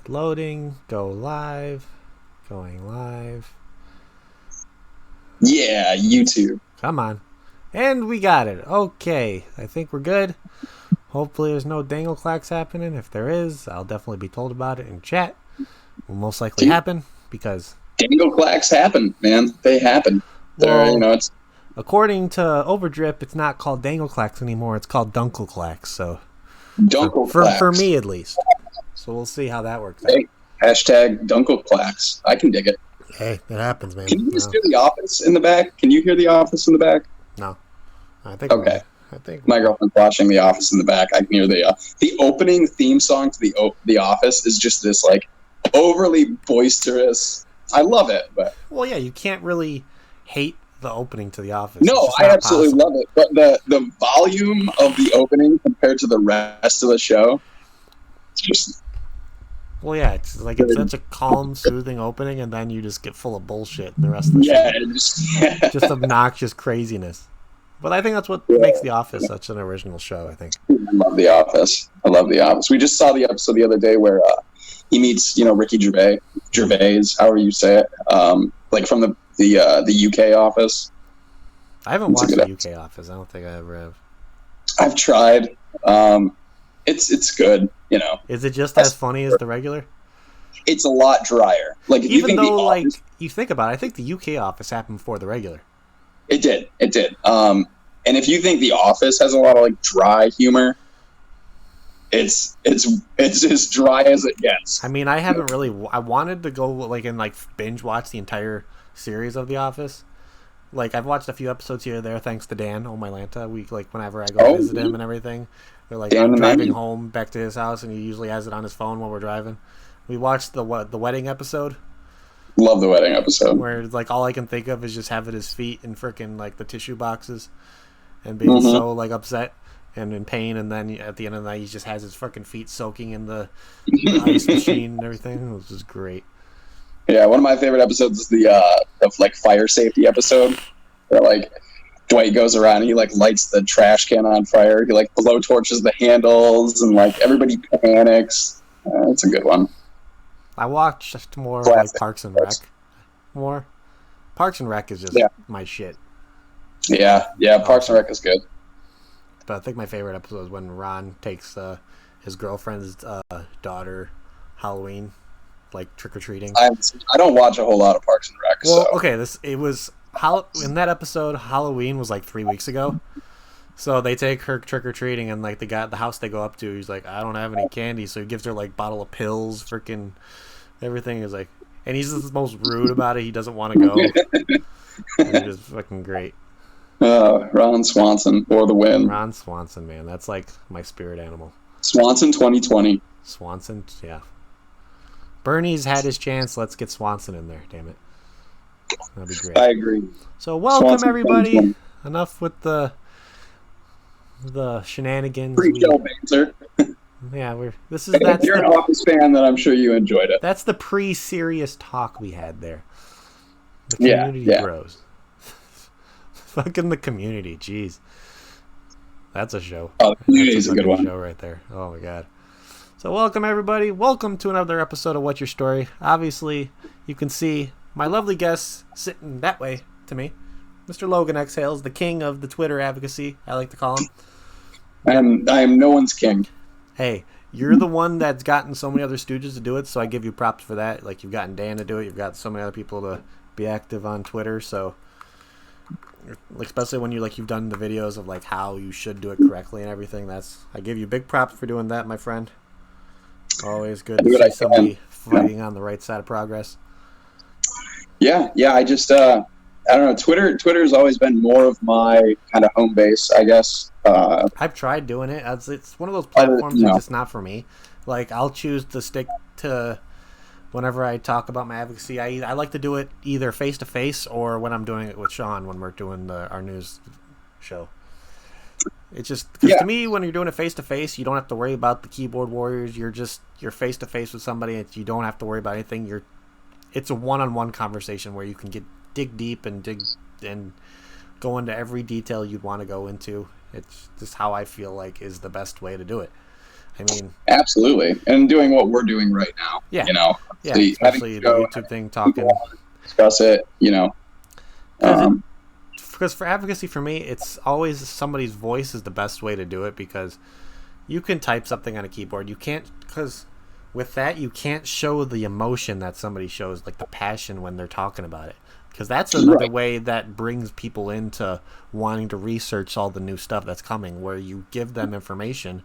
Loading. Go live. Going live. Yeah, YouTube. Come on. And we got it. Okay. I think we're good. Hopefully there's no dangle clacks happening. If there is, I'll definitely be told about it in chat. Will most likely happen because dangle clacks happen, man. They happen. Well, it's according to Overdrip, it's not called dangle clacks anymore. It's called dunkle clacks. So for me at least. So we'll see how that works out. Hashtag dunkle clacks. I can dig it. Hey, it happens, man. Can you just hear the office in the back? Can you hear the office in the back? No. I think okay. I think my girlfriend's watching The Office in the back. I can hear the opening theme song to the Office is just this like overly boisterous. I love it, but well, yeah, you can't really hate the opening to The Office. No, I absolutely love it, but the volume of the opening compared to the rest of the show, it's just. Well, yeah, it's like it's such a calm, soothing opening, and then you just get full of bullshit the rest of the show. Just obnoxious craziness. But I think that's what makes The Office such an original show, I think. I love The Office. We just saw the episode the other day where he meets, Ricky Gervais, however you say it, like from the UK Office. I haven't watched the UK Office. I don't think I ever have. I've tried. It's good, Is it just as funny as the regular? It's a lot drier. Like if even though, like you think about it, I think the UK Office happened before the regular. It did. And if you think The Office has a lot of like dry humor, it's as dry as it gets. I mean, I haven't really. I wanted to go and binge watch the entire series of The Office. Like I've watched a few episodes here or there, thanks to Dan OhmMyLanta. Whenever I go visit him and everything. Or I'm driving home back to his house, and he usually has it on his phone while we're driving. We watched the wedding episode. Love the wedding episode. Where all I can think of is just having his feet in freaking the tissue boxes, and being so upset and in pain, and then at the end of the night he just has his freaking feet soaking in the ice machine and everything. It was just great. Yeah, one of my favorite episodes is the fire safety episode. Where Dwight goes around and he lights the trash can on fire. He blow torches the handles and everybody panics. It's a good one. I watched more Parks and Rec. More Parks and Rec is just my shit. Yeah, Parks and Rec is good. But I think my favorite episode is when Ron takes his girlfriend's daughter Halloween, trick or treating. I don't watch a whole lot of Parks and Rec. Well, okay, in that episode, Halloween was 3 weeks ago. So they take her trick or treating, and the house they go up to, he's like, I don't have any candy, so he gives her bottle of pills, freaking everything is and he's just the most rude about it. He doesn't want to go. And it's just fucking great. Ron Swanson for the win. Ron Swanson, man, that's my spirit animal. Swanson 2020. Swanson, yeah. Bernie's had his chance. Let's get Swanson in there. Damn it. That'd be great. I agree. So welcome Swanson everybody. Enough with the shenanigans. Pre-show banter. Yeah, that's you're an Office fan, then I'm sure you enjoyed it. That's the pre-serious talk we had there. The community bros. Fucking the community, jeez. That's a show. Oh, the community is a good one. Show right there. Oh my god. So welcome everybody. Welcome to another episode of What's Your Story. Obviously, you can see my lovely guest sitting that way to me, Mr. Logan Exhales, the king of the Twitter advocacy, I like to call him. I am no one's king. Hey, you're the one that's gotten so many other Stooges to do it, so I give you props for that. You've gotten Dan to do it, you've got so many other people to be active on Twitter, so especially when you've done the videos of how you should do it correctly and everything. I give you big props for doing that, my friend. Always good to see somebody fighting on the right side of progress. Yeah, I just I don't know. Twitter's always been more of my kind of home base, I guess. I've tried doing it. It's one of those platforms that's just not for me. I'll choose to stick to whenever I talk about my advocacy. I like to do it either face to face or when I'm doing it with Sean when we're doing our news show. It's just because to me, when you're doing it face to face, you don't have to worry about the keyboard warriors. You're face to face with somebody, and you don't have to worry about anything. It's a one-on-one conversation where you can dig deep and go into every detail you'd want to go into. It's just how I feel is the best way to do it. I mean, absolutely, and doing what we're doing right now. Yeah. You know, Yeah, especially the YouTube thing, talking. Discuss it. You know, because for advocacy, for me, it's always somebody's voice is the best way to do it, because you can type something on a keyboard. You can't, because with that, you can't show the emotion that somebody shows, like the passion when they're talking about it. Because that's another way that brings people into wanting to research all the new stuff that's coming, where you give them information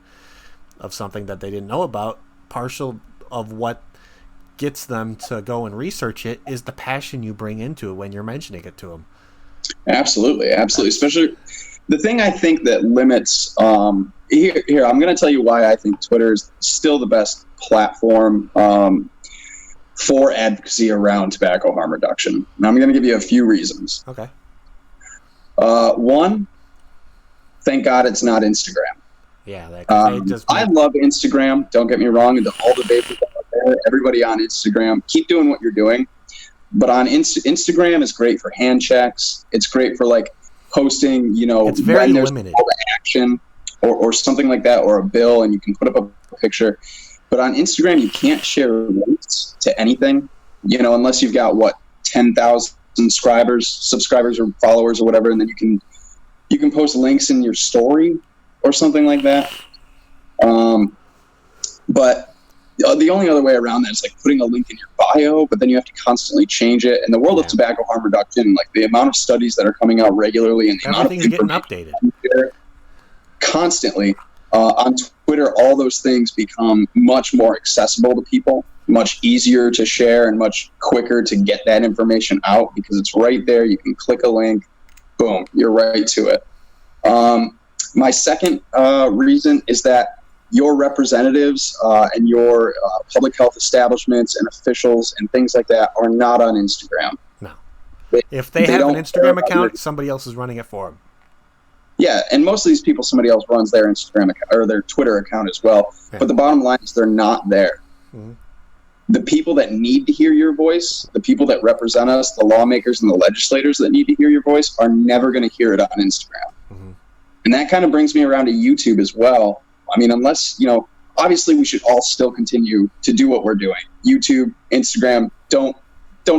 of something that they didn't know about. Partial of what gets them to go and research it is the passion you bring into it when you're mentioning it to them. Absolutely. Especially the thing I think that limits here I'm going to tell you why I think Twitter is still the best platform for advocacy around tobacco harm reduction. And I'm going to give you a few reasons. Okay. One, thank God it's not Instagram. Yeah, I love Instagram. Don't get me wrong. And all the vapors out there, everybody on Instagram, keep doing what you're doing. But on Instagram is great for hand checks. It's great for like posting, you know, it's very when there's limited. a call to action or something like that, or a bill, and you can put up a picture. But on Instagram, you can't share links to anything, you know, unless you've got 10,000 subscribers or followers or whatever, and then you can post links in your story or something like that. But the only other way around that is like putting a link in your bio, but then you have to constantly change it. In the world of tobacco harm reduction, like the amount of studies that are coming out regularly and the amount of getting updated constantly on Twitter, all those things become much more accessible to people, much easier to share, and much quicker to get that information out because it's right there. You can click a link, boom, you're right to it. My second reason is that your representatives and your public health establishments and officials and things like that are not on Instagram. No. If they have an Instagram account, somebody else is running it for them. Yeah, and most of these people, somebody else runs their Instagram account or their Twitter account as well. Yeah. But the bottom line is they're not there. Mm-hmm. The people that need to hear your voice, the people that represent us, the lawmakers and the legislators that need to hear your voice are never going to hear it on Instagram. Mm-hmm. And that kind of brings me around to YouTube as well. I mean, unless, you know, obviously we should all still continue to do what we're doing. YouTube, Instagram, don't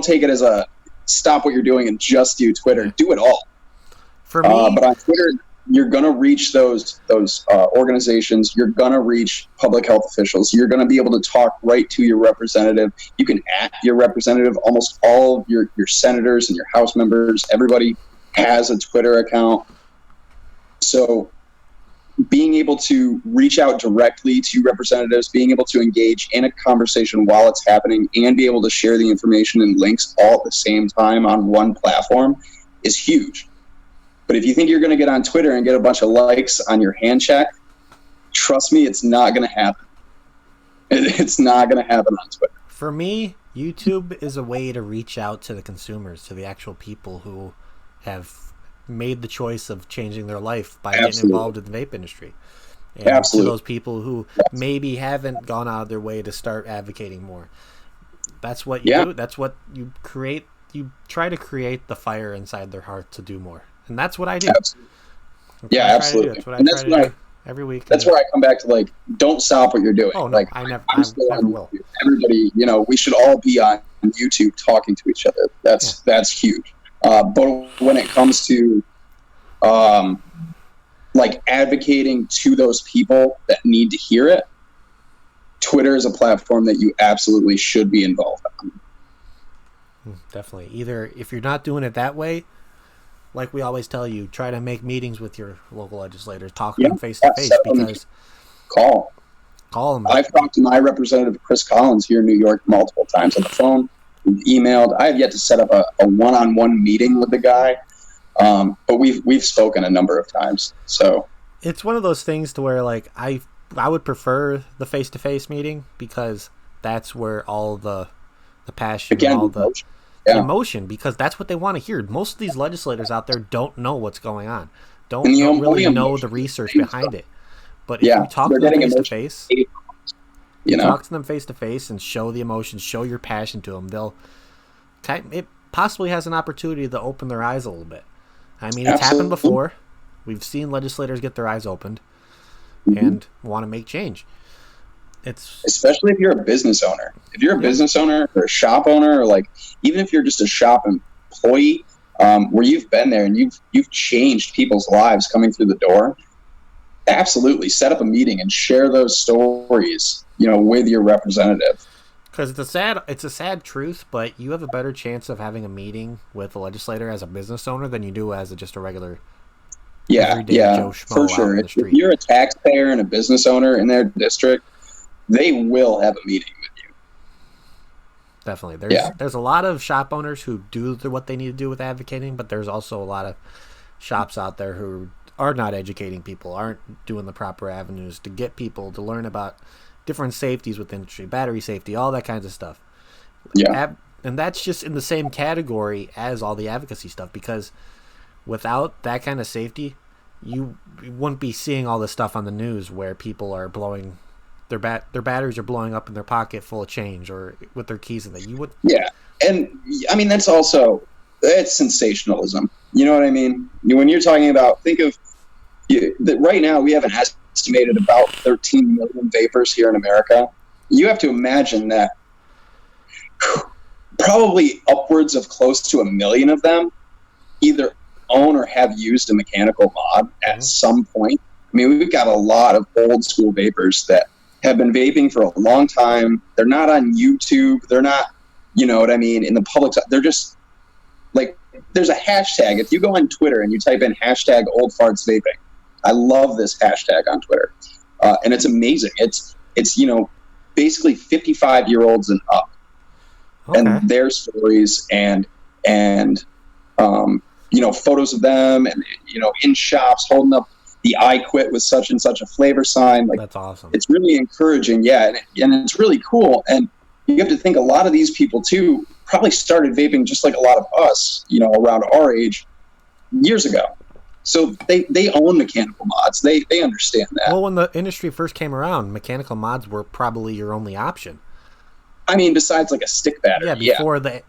take it as a stop what you're doing and just do Twitter. Do it all. For me, but on Twitter, you're going to reach those organizations. You're going to reach public health officials. You're going to be able to talk right to your representative. You can at your representative. Almost all of your senators and your House members, everybody has a Twitter account. So being able to reach out directly to representatives, being able to engage in a conversation while it's happening, and be able to share the information and links all at the same time on one platform is huge. But if you think you're going to get on Twitter and get a bunch of likes on your hand check, trust me, it's not going to happen. It's not going to happen on Twitter. For me, YouTube is a way to reach out to the consumers, to the actual people who have made the choice of changing their life by getting involved in the vape industry. And to those people who maybe haven't gone out of their way to start advocating more. That's what you do. That's what you create. You try to create the fire inside their heart to do more. And that's what I do. Absolutely. That's what I try to do every week. That's where I come back to, like, don't stop what you're doing. Oh, no, like, I never will. Everybody, you know, we should all be on YouTube talking to each other. That's huge. But when it comes to, like, advocating to those people that need to hear it, Twitter is a platform that you absolutely should be involved on. Definitely. Either if you're not doing it that way, like we always tell you, try to make meetings with your local legislators, talk to them face to face, because call them. I've talked to my representative Chris Collins here in New York multiple times on the phone, emailed. I have yet to set up a one-on-one meeting with the guy, but we've spoken a number of times. So it's one of those things to where, like, I would prefer the face to face meeting, because that's where all the passion, and all the emotion, because that's what they want to hear. Most of these legislators out there don't know what's going on, don't really know the research behind it. But if you talk to them face to face, talk to them face to face and show the emotion, show your passion to them, it possibly has an opportunity to open their eyes a little bit. I mean, it's happened before. We've seen legislators get their eyes opened and want to make change. especially if you're a business owner. If you're a business owner or a shop owner, or like even if you're just a shop employee, where you've been there and you've changed people's lives coming through the door, absolutely set up a meeting and share those stories, with your representative. Because it's a sad truth, but you have a better chance of having a meeting with a legislator as a business owner than you do as just a regular everyday Joe Schmo for sure. out in the street. If you're a taxpayer and a business owner in their district, they will have a meeting with you. Definitely. There's a lot of shop owners who do what they need to do with advocating, but there's also a lot of shops out there who are not educating people, aren't doing the proper avenues to get people to learn about different safeties with industry, battery safety, all that kinds of stuff. Yeah. And that's just in the same category as all the advocacy stuff, because without that kind of safety, you wouldn't be seeing all this stuff on the news where people are blowing their batteries are blowing up in their pocket full of change or with their keys in there. You would. Yeah. And I mean, that's sensationalism. You know what I mean? When you're talking about, think of that right now we have an estimated about 13 million vapors here in America. You have to imagine that probably upwards of close to 1 million of them either own or have used a mechanical mod at some point. I mean, we've got a lot of old school vapors that have been vaping for a long time. They're not on YouTube. They're not, you know what I mean, in the public. They're just like, there's a hashtag. If you go on Twitter and you type in hashtag old farts vaping, I love this hashtag on Twitter. And it's amazing. It's basically 55-year-olds and up. Okay. And their stories and photos of them and, in shops holding up the I quit with such and such a flavor sign. Like, that's awesome. It's really encouraging. Yeah. And it's really cool. And you have to think a lot of these people too probably started vaping just like a lot of us, around our age years ago. So they own mechanical mods. They understand that. Well, when the industry first came around, mechanical mods were probably your only option. I mean, besides like a stick battery. Yeah, before the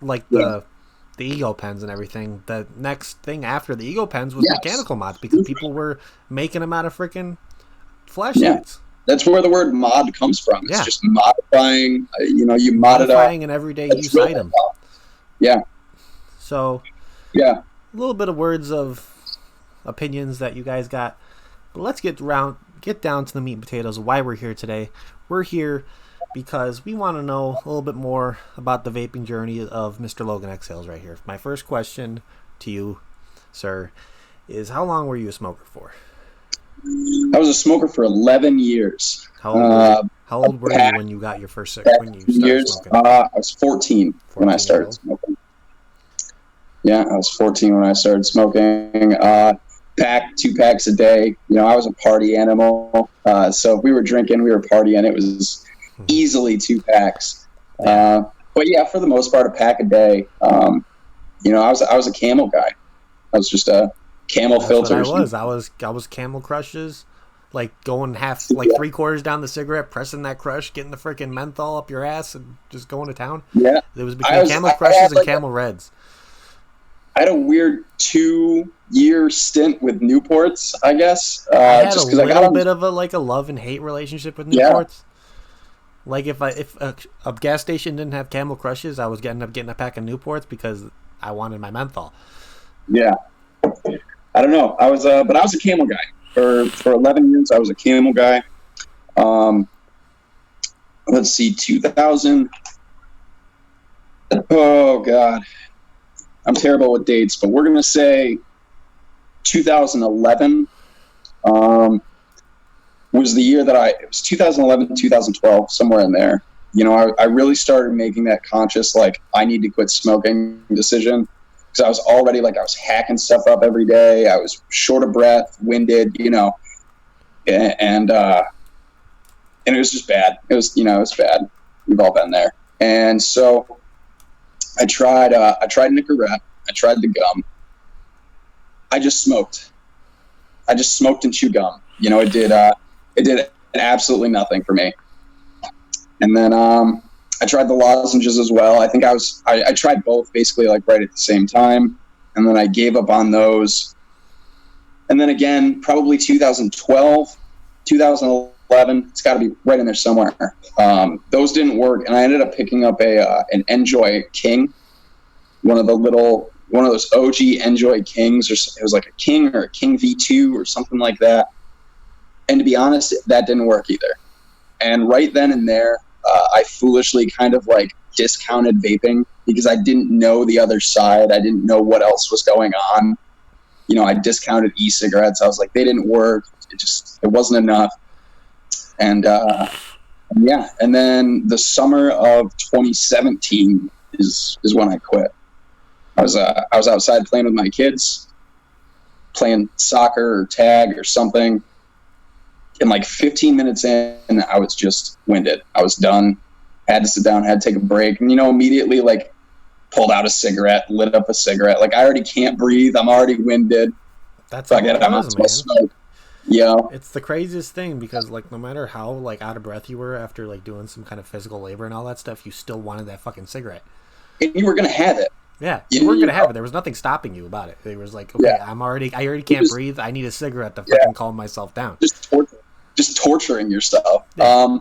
ego pens and everything. The next thing after the ego pens was mechanical mods because people were making them out of freaking flashlights. Yeah. That's where the word mod comes from. It's just modifying. You mod it up. Modifying an everyday use item. Yeah. So. Yeah. A little bit of words of opinions that you guys got, but let's get down to the meat and potatoes of why we're here today. We're here because we want to know a little bit more about the vaping journey of Mr. Logan Exhales right here. My first question to you, sir, is how long were you a smoker for? I was a smoker for 11 years. How old were you when you got your first cigarette? When you started smoking? I was 14 when I started smoking. Yeah, I was 14 when I started smoking. 2 packs a day. I was a party animal. So if we were drinking, we were partying. It was easily 2 packs. But yeah, for the most part, a pack a day. I was a Camel guy. I was just a Camel filters. I was Camel crushes, like going half, like 3/4 down the cigarette, pressing that crush, getting the freaking menthol up your ass, and just going to town. Yeah, it was between Camel crushes and Camel Reds. I had a weird 2-year stint with Newports, I guess. I had just a little bit of a love and hate relationship with Newports. Yeah. Like if a gas station didn't have Camel Crushes, I was getting a pack of Newports because I wanted my menthol. Yeah, I don't know. I was a Camel guy for 11 years. I was a Camel guy. Let's see, 2000. Oh God. I'm terrible with dates, but we're going to say 2011 was the year that it was 2011, 2012, somewhere in there. I really started making that conscious, like, I need to quit smoking decision because I was already, I was hacking stuff up every day. I was short of breath, winded, and it was just bad. It was bad. We've all been there. And so I tried Nicorette. I tried the gum. I just smoked. and chewed gum. It did absolutely nothing for me. And then I tried the lozenges as well. I think I tried both basically right at the same time. And then I gave up on those. And then again, probably 2012, 2011, 11. It's got to be right in there somewhere. Those didn't work, and I ended up picking up an Enjoy King, one of those OG Enjoy Kings, or it was like a King or a King V2 or something like that. And to be honest, that didn't work either. And right then and there, I foolishly kind of like discounted vaping because I didn't know the other side. I didn't know what else was going on. I discounted e-cigarettes. I was like, they didn't work. It wasn't enough. And yeah, and then the summer of 2017 is when I quit. I was outside playing with my kids, playing soccer or tag or something. And like 15 minutes in, I was just winded. I was done. Had to sit down, had to take a break. And, immediately like pulled out a cigarette, lit up a cigarette. Like I already can't breathe. I'm already winded. That's all it was, man. Smoke. Yeah. It's the craziest thing because like no matter how like out of breath you were after like doing some kind of physical labor and all that stuff, you still wanted that fucking cigarette. And you were going to have it. Yeah, you weren't going to have it. There was nothing stopping you about it. It was like, okay, yeah. I already can't breathe. I need a cigarette to fucking calm myself down. Just torturing yourself. Yeah.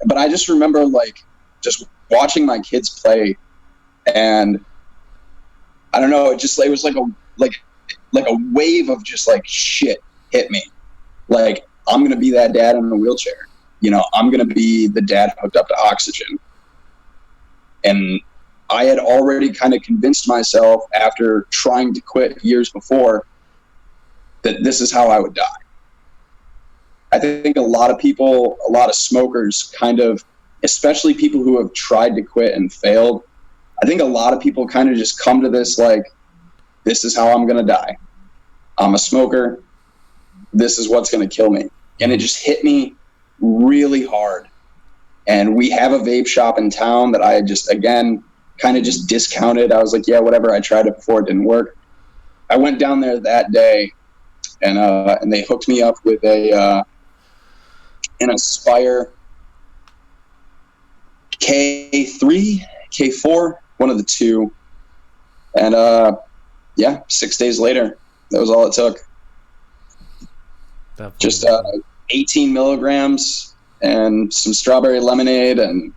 But I just remember like just watching my kids play, and I don't know, it was like a wave of just like shit hit me. Like I'm gonna be that dad in a wheelchair. I'm gonna be the dad hooked up to oxygen. And I had already kind of convinced myself after trying to quit years before that this is how I would die. I think a lot of smokers kind of, especially people who have tried to quit and failed, I think a lot of people kind of just come to this like, this is how I'm going to die. I'm a smoker. This is what's going to kill me. And it just hit me really hard. And we have a vape shop in town that I just, again, kind of just discounted. I was like, yeah, whatever. I tried it before. It didn't work. I went down there that day and they hooked me up with an Aspire K3, K4, one of the two. And 6 days later, that was all it took. Definitely. Just 18 milligrams and some strawberry lemonade, and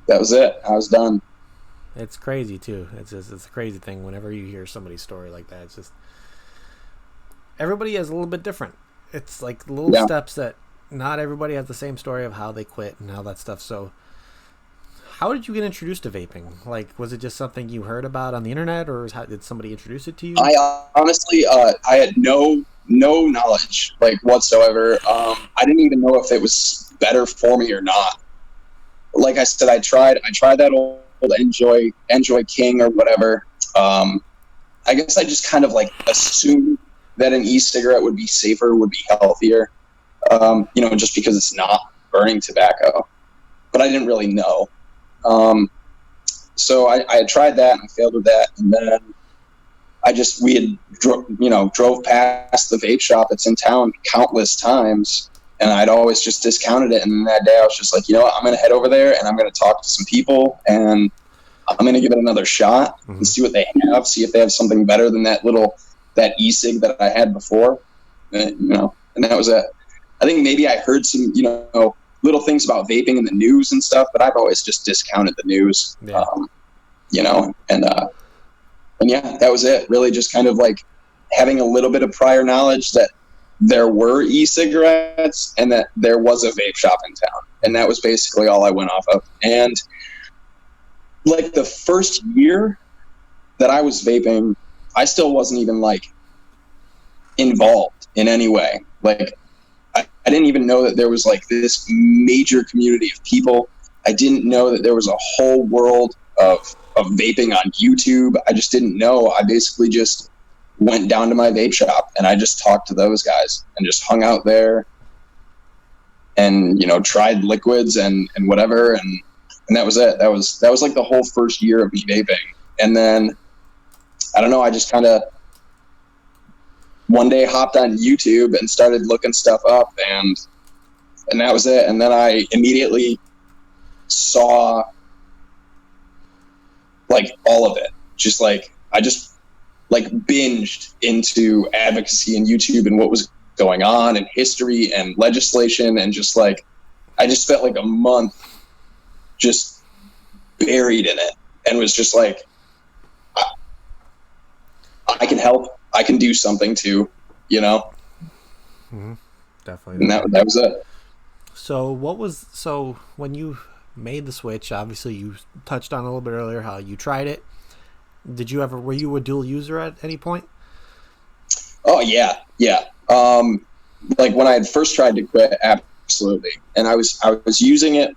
that was it. I was done. It's crazy too. It's a crazy thing whenever you hear somebody's story like that. It's just everybody is a little bit different. It's like little steps that not everybody has the same story of how they quit and all that stuff. So how did you get introduced to vaping? Like, was it just something you heard about on the internet, or did somebody introduce it to you? I honestly, I had no knowledge like whatsoever. I didn't even know if it was better for me or not. Like I said, I tried that old Enjoy King or whatever. I guess I just kind of like assumed that an e-cigarette would be safer, would be healthier, just because it's not burning tobacco. But I didn't really know. So I had tried that and I failed with that, and then we had drove past the vape shop that's in town countless times, and I'd always just discounted it. And then that day I was just like, I'm going to head over there and I'm going to talk to some people and I'm going to give it another shot and see what they have, see if they have something better than that e-cig that I had before. And that was it. I think maybe I heard some, little things about vaping in the news and stuff, but I've always just discounted the news, and yeah, that was it. Really just kind of like having a little bit of prior knowledge that there were e-cigarettes and that there was a vape shop in town. And that was basically all I went off of. And like the first year that I was vaping, I still wasn't even like involved in any way. Like I didn't even know that there was like this major community of people. I didn't know that there was a whole world of vaping on YouTube. I just didn't know. I basically just went down to my vape shop and I just talked to those guys and just hung out there and, tried liquids and whatever. And that was it. That was like the whole first year of me vaping. And then, I don't know, I just kind of one day hopped on YouTube and started looking stuff up, and that was it. And then I immediately saw like all of it. Just like I just like binged into advocacy and YouTube and what was going on and history and legislation, and just like I just spent like a month just buried in it, and was just like, I can help, I can do something too, you know. Mm-hmm. Definitely. And that was it. So when you made the switch, obviously you touched on a little bit earlier how you tried it. Were you a dual user at any point? Oh yeah. Like when I had first tried to quit, absolutely. And I was using it,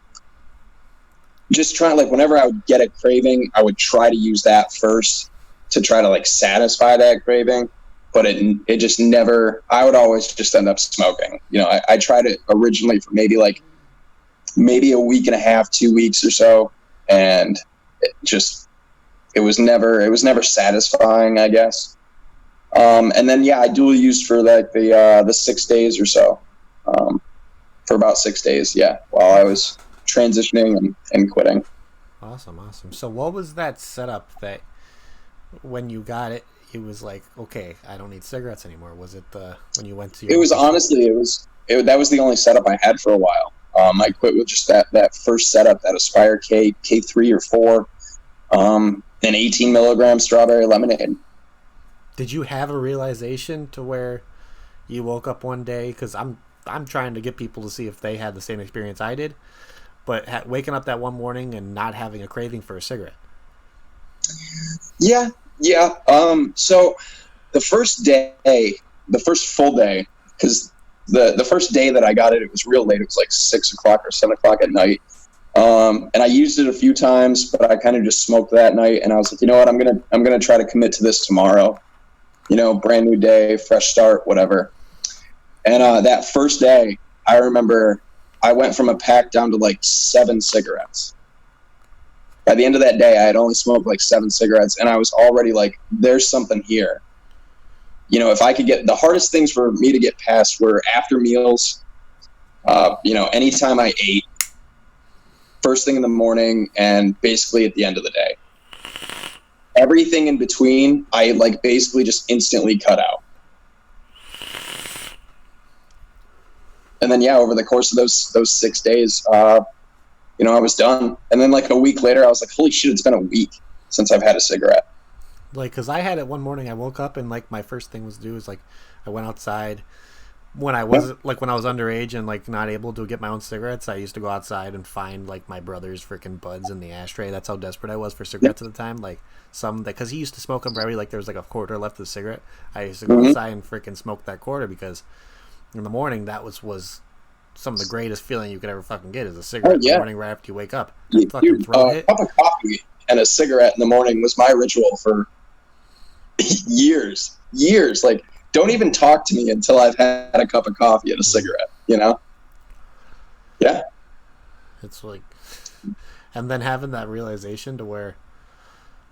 just trying, like whenever I would get a craving, I would try to use that first to try to like satisfy that craving. But it just never, I would always just end up smoking. You know, I tried it originally for maybe a week and a half, 2 weeks or so. And it was never satisfying, I guess. And then, yeah, I dual used for like the 6 days or so, for about 6 days. Yeah. While I was transitioning and quitting. Awesome. So what was that setup that when you got it, it was like, okay, I don't need cigarettes anymore? Was it when you went to your... It was honestly, that was the only setup I had for a while. I quit with just that first setup, that Aspire K3 or 4, an 18 milligram strawberry lemonade. Did you have a realization to where you woke up one day? Because I'm trying to get people to see if they had the same experience I did, but waking up that one morning and not having a craving for a cigarette. Yeah. So the first full day, because the first day that I got it was real late. It was like 6 o'clock or 7 o'clock at night. And I used it a few times, but I kind of just smoked that night. And I was like, you know what? I'm gonna try to commit to this tomorrow. You know, brand new day, fresh start, whatever. And that first day, I remember I went from a pack down to like 7 cigarettes. By the end of that day, I had only smoked like 7 cigarettes, and I was already like, there's something here. You know, if I could the hardest things for me to get past were after meals, you know, anytime I ate, first thing in the morning, and basically at the end of the day. Everything in between, I like basically just instantly cut out. And then, yeah, over the course of those 6 days, you know, I was done. And then like a week later, I was like, holy shit, it's been a week since I've had a cigarette. Like, because I had it one morning, I woke up and like my first thing was to do is like, I went outside when I was like, when I was underage and like not able to get my own cigarettes. I used to go outside and find like my brother's freaking buds in the ashtray. That's how desperate I was for cigarettes at the time. Like because he used to smoke them for every, like there was like a quarter left of the cigarette. I used to go outside and freaking smoke that quarter, because in the morning that was some of the greatest feeling you could ever fucking get, is a cigarette in the morning right after you wake up. Dude, a cup of coffee and a cigarette in the morning was my ritual for years. Like, don't even talk to me until I've had a cup of coffee and a cigarette, you know? Yeah. It's like, and then having that realization to where,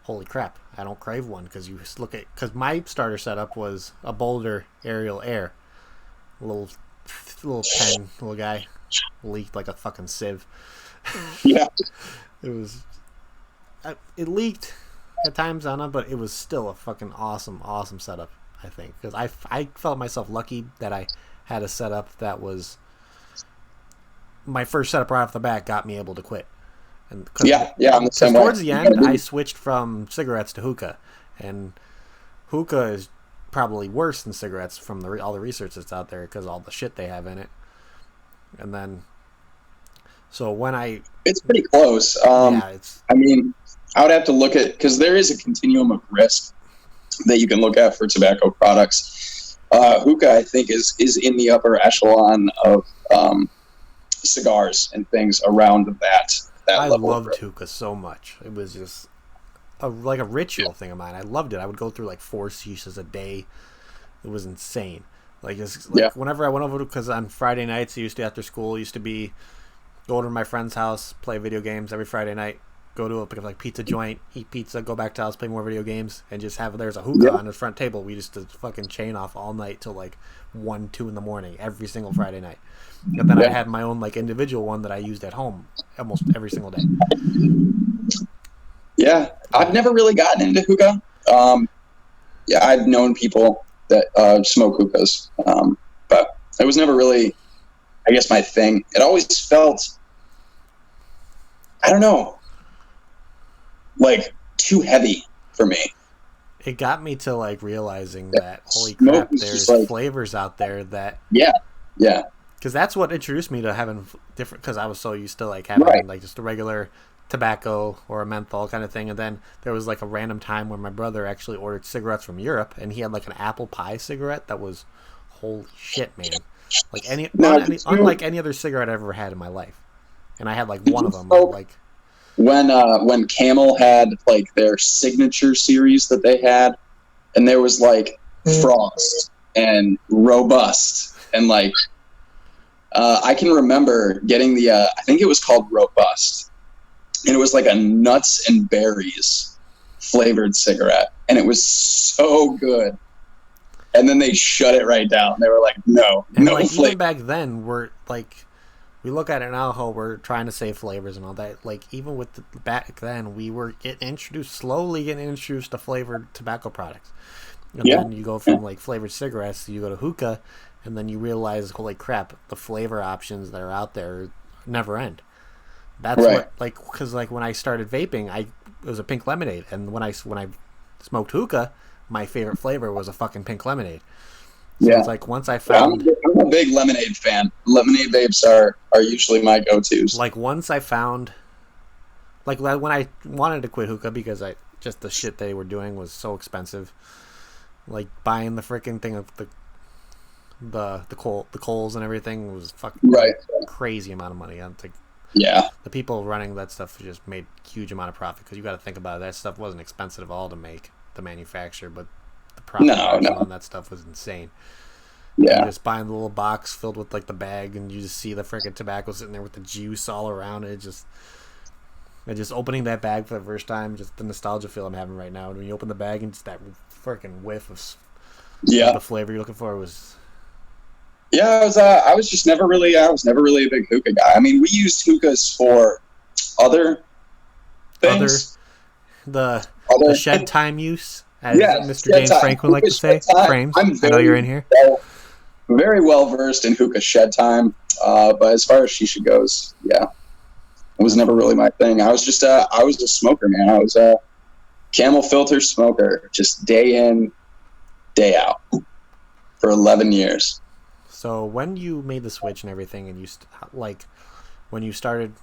holy crap, I don't crave one, because you look at, because my starter setup was a Boulder Aerial Air, little pen, little guy, leaked like a fucking sieve. Yeah. It leaked at times on it, but it was still a fucking awesome setup, I think, because I felt myself lucky that I had a setup that was my first setup right off the bat, got me able to quit. And I'm the same way. Towards the end, I switched from cigarettes to hookah, and hookah is probably worse than cigarettes from all the research that's out there, because all the shit they have in it. And then, so when it's pretty close. I mean, I would have to look at, because there is a continuum of risk that you can look at for tobacco products. Hookah, I think, is in the upper echelon of cigars and things around that I level. I loved hookah so much. It was just like a ritual thing of mine. I loved it. I would go through like 4 shisas a day. It was insane. Whenever I went over, because on Friday nights, after school, used to be go over to my friend's house, play video games every Friday night, go to pick up like pizza joint, eat pizza, go back to house, play more video games, and just there's a hookah on the front table. We used to fucking chain off all night till like 1, 2 in the morning every single Friday night. And then I had my own like individual one that I used at home almost every single day. Yeah, I've never really gotten into hookah. I've known people that smoke hookahs, but It was never really, I guess, my thing. It always felt, I don't know, like too heavy for me. It got me to like realizing that holy Smoke crap, was there's just like, flavors out there that yeah, yeah, because that's what introduced me to having different. Because I was so used to like having right, like just a regular tobacco or a menthol kind of thing, and then there was like a random time where my brother actually ordered cigarettes from Europe, and he had like an apple pie cigarette that was holy shit, man! Like Now, unlike any other cigarette I ever had in my life, and I had like did one you of them. smoke Like when Camel had like their signature series that they had, and there was like Frost and Robust, and like I can remember getting the I think it was called Robust, and it was like a nuts and berries flavored cigarette, and it was so good. And then they shut it right down. They were like, no like flavor. even back then, we're like. We look at it now how we're trying to save flavors and all that. Like, even with back then, we were slowly getting introduced to flavored tobacco products. And then you go from, like, flavored cigarettes, you go to hookah, and then you realize, holy crap, the flavor options that are out there never end. That's Right. what, like, because, like, when I started vaping, it was a pink lemonade. And when I smoked hookah, my favorite flavor was a fucking pink lemonade. So it's like once I found... I'm a big lemonade fan. Lemonade vapes are usually my go-tos. Like once I found... Like when I wanted to quit hookah because the shit they were doing was so expensive. Like buying the freaking thing of the coals and everything was fucking crazy amount of money. I'm like, the people running that stuff just made huge amount of profit because you got to think about it. That stuff wasn't expensive at all to manufacture, but the profit margin on that stuff was insane. Yeah. You're just buying the little box filled with like the bag, and you just see the freaking tobacco sitting there with the juice all around it. Just opening that bag for the first time, just the nostalgia feel I'm having right now. And when you open the bag and just that freaking whiff of the flavor you're looking for was. Yeah, I was never really a big hookah guy. I mean, we used hookahs for other things. The shed time use. As Mr. James time. Frank would like to say, frames. I know you're in here. Very well versed in hookah shed time, but as far as shisha goes, it was never really my thing. I was just I was a smoker, man. I was a Camel filter smoker, just day in, day out, for 11 years. So when you made the switch and everything, and when you started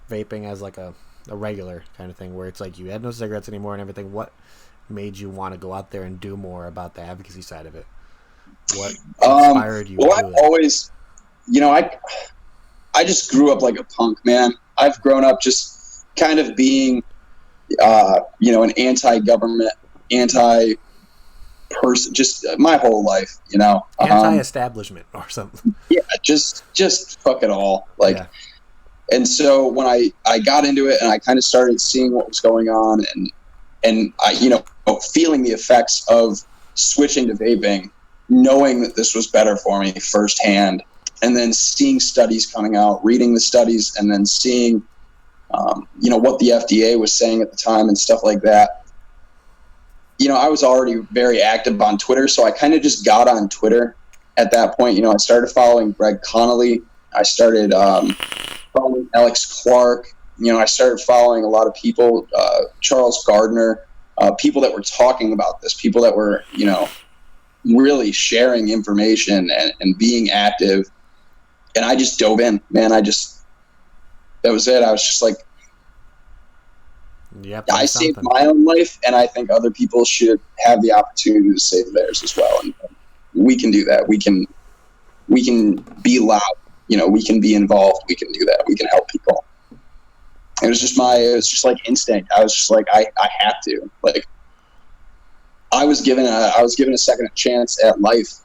vaping as like a regular kind of thing, where it's like you had no cigarettes anymore and everything, what made you want to go out there and do more about the advocacy side of it? What inspired you? Well, I've always, I just grew up like a punk, man. I've grown up just kind of being, an anti-government, anti-person, just my whole life, Anti-establishment or something. Yeah, just fuck it all. And so when I got into it and I kind of started seeing what was going on and I, feeling the effects of switching to vaping, knowing that this was better for me firsthand, and then seeing studies coming out, reading the studies, and then seeing, what the FDA was saying at the time and stuff like that. I was already very active on Twitter, so I kind of just got on Twitter at that point. I started following Greg Connolly. I started following Alex Clark. I started following a lot of people, Charles Gardner, people that were talking about this, people that were, really sharing information and being active. And I just dove in, man. That was it. I was just like, I saved my own life, and I think other people should have the opportunity to save theirs as well. And we can do that. We can be loud. We can be involved. We can do that. We can help people. It was just like instinct. I was just like, I have to. Like, I was given a second chance at life,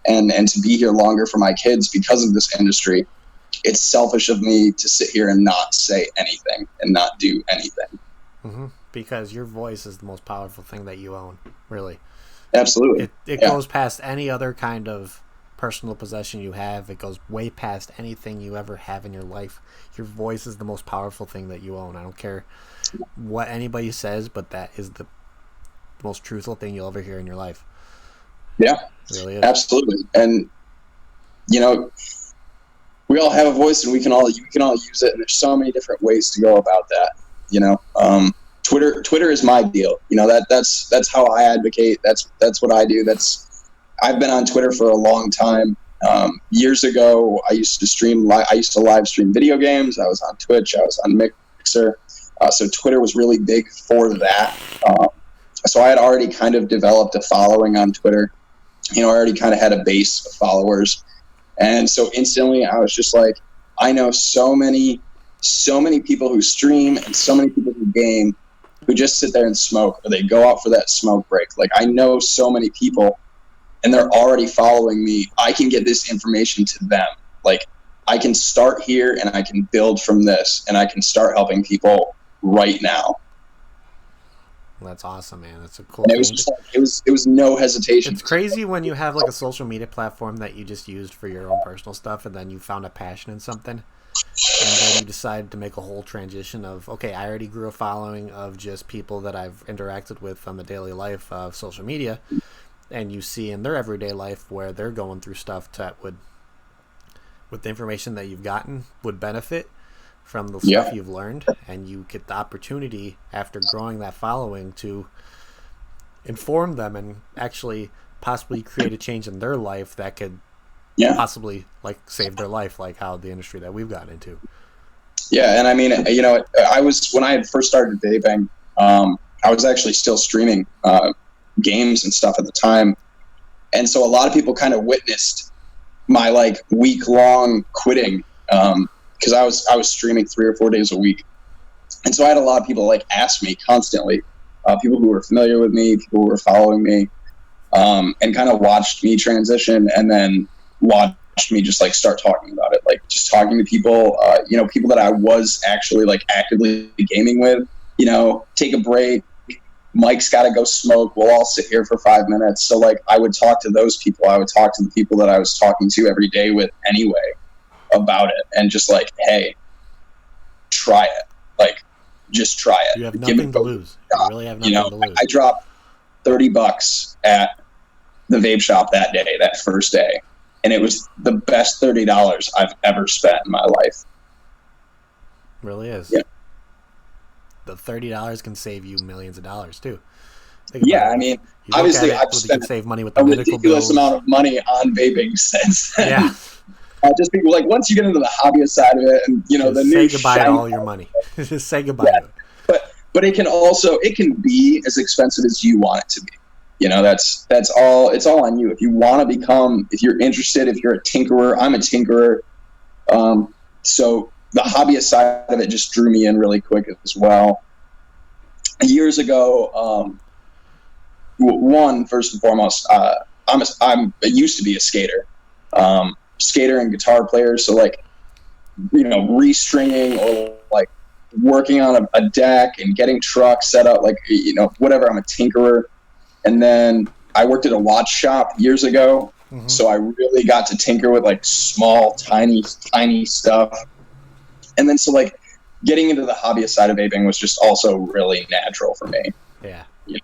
and to be here longer for my kids because of this industry. It's selfish of me to sit here and not say anything and not do anything. Mm-hmm. Because your voice is the most powerful thing that you own, really. Absolutely. It goes past any other kind of personal possession you have. It goes way past anything you ever have in your life. Your voice is the most powerful thing that you own. I don't care what anybody says, but that is the most truthful thing you'll ever hear in your life. Yeah, it really is. Absolutely. And you know, we all have a voice, and we can all use it. And there's so many different ways to go about that. You know, Twitter is my deal. You know, that's how I advocate. That's what I do. I've been on Twitter for a long time. Years ago, I used to live stream video games. I was on Twitch. I was on Mixer. So Twitter was really big for that. So I had already kind of developed a following on Twitter. You know, I already kind of had a base of followers. And so instantly I was just like, I know so many people who stream and so many people who game who just sit there and smoke, or they go out for that smoke break. Like, I know so many people, and they're already following me. I can get this information to them. Like, I can start here and I can build from this, and I can start helping people right now. That's awesome, man. That's a cool And thing. it was just like, it was no hesitation. It's crazy when you have like a social media platform that you just used for your own personal stuff, and then you found a passion in something, and then you decide to make a whole transition of, okay, I already grew a following of just people that I've interacted with on the daily life of social media, and you see in their everyday life where they're going through stuff that would, with the information that you've gotten, would benefit from the stuff you've learned, and you get the opportunity after growing that following to inform them and actually possibly create a change in their life that could possibly like save their life, like how the industry that we've gotten into. Yeah, and I mean, you know, when I had first started vaping, I was actually still streaming games and stuff at the time, and so a lot of people kind of witnessed my like week-long quitting, because I was streaming 3 or 4 days a week, and so I had a lot of people like ask me constantly, people who were familiar with me, people who were following me, and kind of watched me transition, and then watched me just like start talking about it, like just talking to people, you know, people that I was actually like actively gaming with, you know, take a break, Mike's got to go smoke, we'll all sit here for 5 minutes. So like I would talk to those people, I would talk to the people that I was talking to every day with anyway about it, and just like, hey, try it, like just try it. You have nothing to lose. You really have nothing to lose. I dropped $30 at the vape shop that day, that first day, and it was the best $30 I've ever spent in my life. Really is. Yeah. The $30 can save you millions of dollars too. Yeah, I mean, obviously I've spent save money with the a medical ridiculous bills. amount of money on vaping since then. Yeah. Just people like, once you get into the hobbyist side of it, and you know, just the say new goodbye to all your money. Just say goodbye to it. But it can be as expensive as you want it to be. You know, that's all. It's all on you. If you want to become, if you're interested, if you're a tinkerer, I'm a tinkerer. So the hobbyist side of it just drew me in really quick as well. Years ago, first and foremost, I used to be a skater, skater and guitar player. So like, you know, restringing or like working on a deck and getting trucks set up, like, you know, whatever. I'm a tinkerer. And then I worked at a watch shop years ago. Mm-hmm. So I really got to tinker with like small, tiny stuff. And then so like getting into the hobbyist side of vaping was just also really natural for me. Yeah. You know?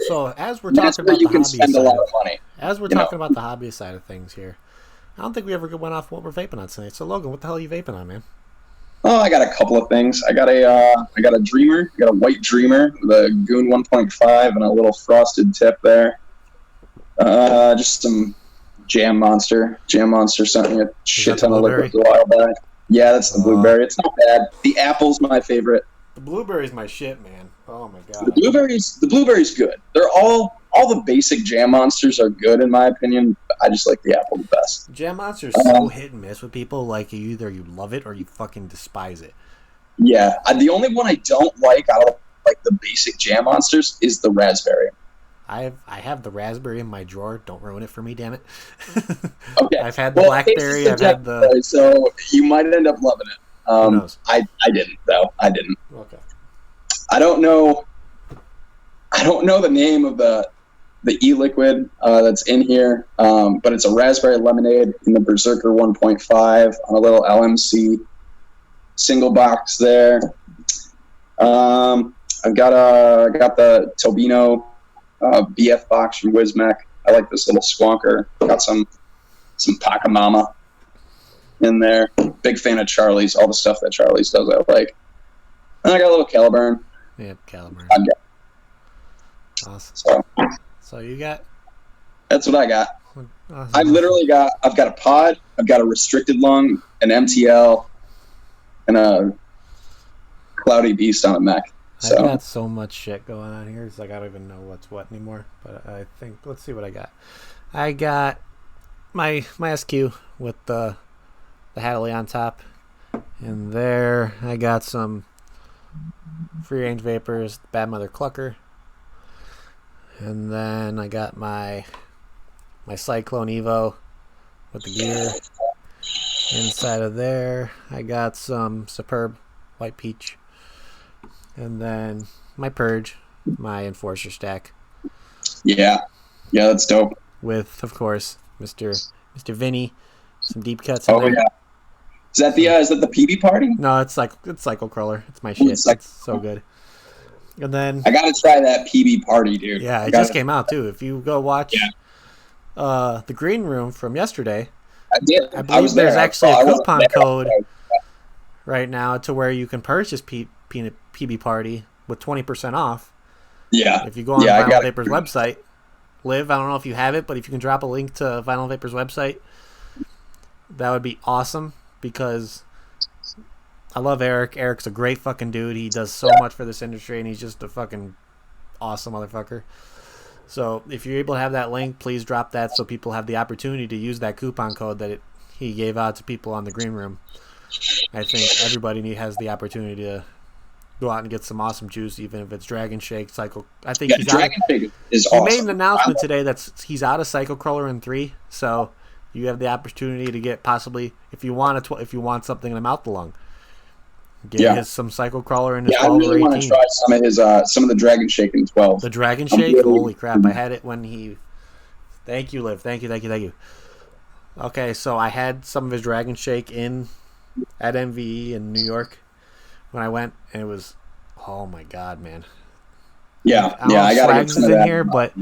So as we're talking about you the can hobby spend side, a lot of money. As we're talking about the hobby side of things here, I don't think we ever went off what we're vaping on tonight. So Logan, what the hell are you vaping on, man? Oh, I got a couple of things. I got a Dreamer. I got a white Dreamer with a Goon 1.5 and a little frosted tip there. Just some Jam Monster. Jam Monster sent me a shit ton of liquids a while back. Yeah, that's the blueberry. It's not bad. The apple's my favorite. The blueberry's my shit, man. Oh my god. The blueberry's good. They're all the basic Jam Monsters are good in my opinion. I just like the apple the best. Jam Monster's so hit and miss with people. Like, either you love it or you fucking despise it. Yeah, the only one I don't like out of like the basic Jam Monsters is the raspberry. I have the raspberry in my drawer. Don't ruin it for me, damn it. Okay. I've had the blackberry. I've had the. So you might end up loving it. Who knows? I didn't though. I didn't. Okay. I don't know the name of the e-liquid that's in here, but it's a raspberry lemonade in the Berserker 1.5 on a little LMC single box there. I've got the Tobino BF box from Wismec. I like this little squonker. Got some some Pacamama in there. Big fan of Charlie's. All the stuff that Charlie's does, I like. And I got a little Caliburn. Yeah, Caliburn. Awesome. So you got? That's what I got. Awesome. I've got a pod, I've got a restricted lung, an MTL, and a Cloudy Beast on a mech. So. I've got so much shit going on here. It's like I don't even know what's what anymore. But I think, let's see what I got. I got my SQ with the Hadley on top. And there I got some free range vapors, Bad Mother Clucker. And then I got my Cyclone Evo with the gear. Inside of there I got some Superb White Peach. And then my Purge, my Enforcer stack. Yeah, that's dope. With, of course, Mr. Vinny, some deep cuts in there. Yeah. Is that the PB party? No, it's Cycle Crawler. It's my shit. It's so good. And then I gotta try that PB party, dude. Yeah, it just came out too. If you go watch the Green Room from yesterday, I did. I believe there's actually a coupon code right now to where you can purchase PB Party with 20% off. Yeah. If you go on Vinyl Vapor's website, Liv, I don't know if you have it, but if you can drop a link to Vinyl Vapor's website, that would be awesome because I love Eric. Eric's a great fucking dude. He does so much for this industry, and he's just a fucking awesome motherfucker. So if you're able to have that link, please drop that so people have the opportunity to use that coupon code that he gave out to people on the Green Room. I think everybody has the opportunity to go out and get some awesome juice, even if it's Dragon Shake, Cycle. I think he's Dragon Shake is awesome. He made an announcement today that he's out of Cycle Crawler in 3, so you have the opportunity to get possibly if you want something in a mouth to lung. Get some Cycle Crawler in his 12 or 18. I really want to try some of the Dragon Shake in 12. The Dragon Shake? Holy crap. I had it when he... Thank you, Liv. Thank you. Okay, so I had some of his Dragon Shake at MVE in New York when I went, and it was... Oh, my God, man. Yeah, I got to get some of that. In here, but